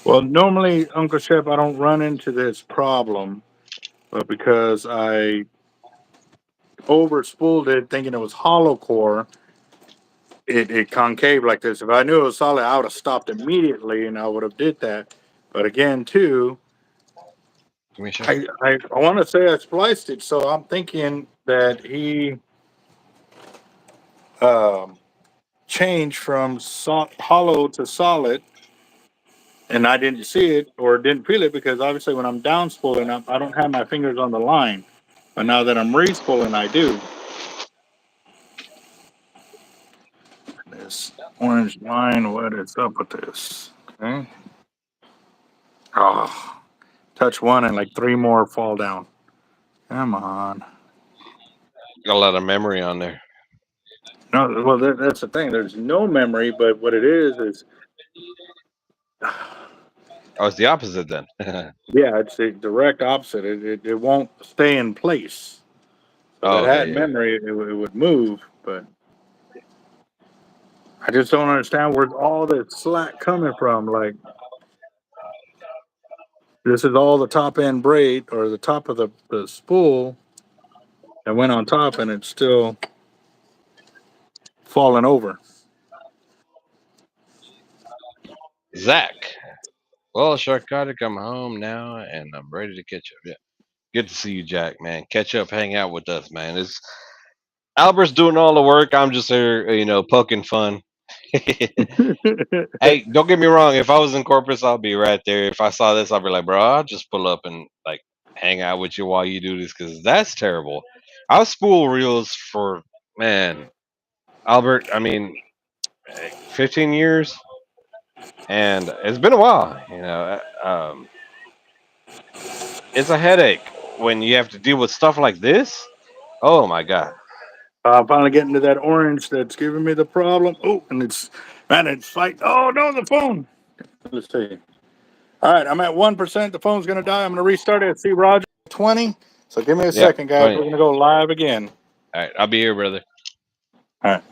Well, normally, Uncle Shep, I don't run into this problem, but because I over spooled it thinking it was hollow core, it concave like this. If I knew it was solid, I would have stopped immediately and I would have did that. But again, too, Give me a shot. I want to say I spliced it, so I'm thinking that he change from hollow to solid, and I didn't see it or didn't feel it because obviously when I'm down spooling, I don't have my fingers on the line. But now that I'm re-spooling, I do. This orange line, what is up with this? Okay. Oh, touch one and like three more fall down. Come on. Got a lot of memory on there. No, well, that's the thing. There's no memory, but what it is Oh, it's the opposite then. yeah, it's the direct opposite. It won't stay in place. So Oh, if it okay, had yeah. memory, it would move, but I just don't understand where's all this slack coming from. Like, this is all the top end braid or the top of the spool that went on top, and it's still falling over. Zach. Well, Sharkotic, I'm home now and I'm ready to catch up. Yeah. Good to see you, Jack, man. Catch up, hang out with us, man. It's Albert's doing all the work. I'm just here, poking fun. Hey, don't get me wrong. If I was in Corpus, I'll be right there. If I saw this, I'll be like, bro, I'll just pull up and like hang out with you while you do this because that's terrible. I'll spool reels for, man, Albert. I mean, 15 years, and it's been a while. It's a headache when you have to deal with stuff like this. Oh my god. I'm finally getting to that orange that's giving me the problem. Oh, and it's fight. Oh no, the phone. Let's see. All right, I'm at 1%. The phone's gonna die. I'm gonna restart it. See Roger 20. So give me a Yep, second, guys. 20. We're gonna go live again. All right, I'll be here, brother. All right.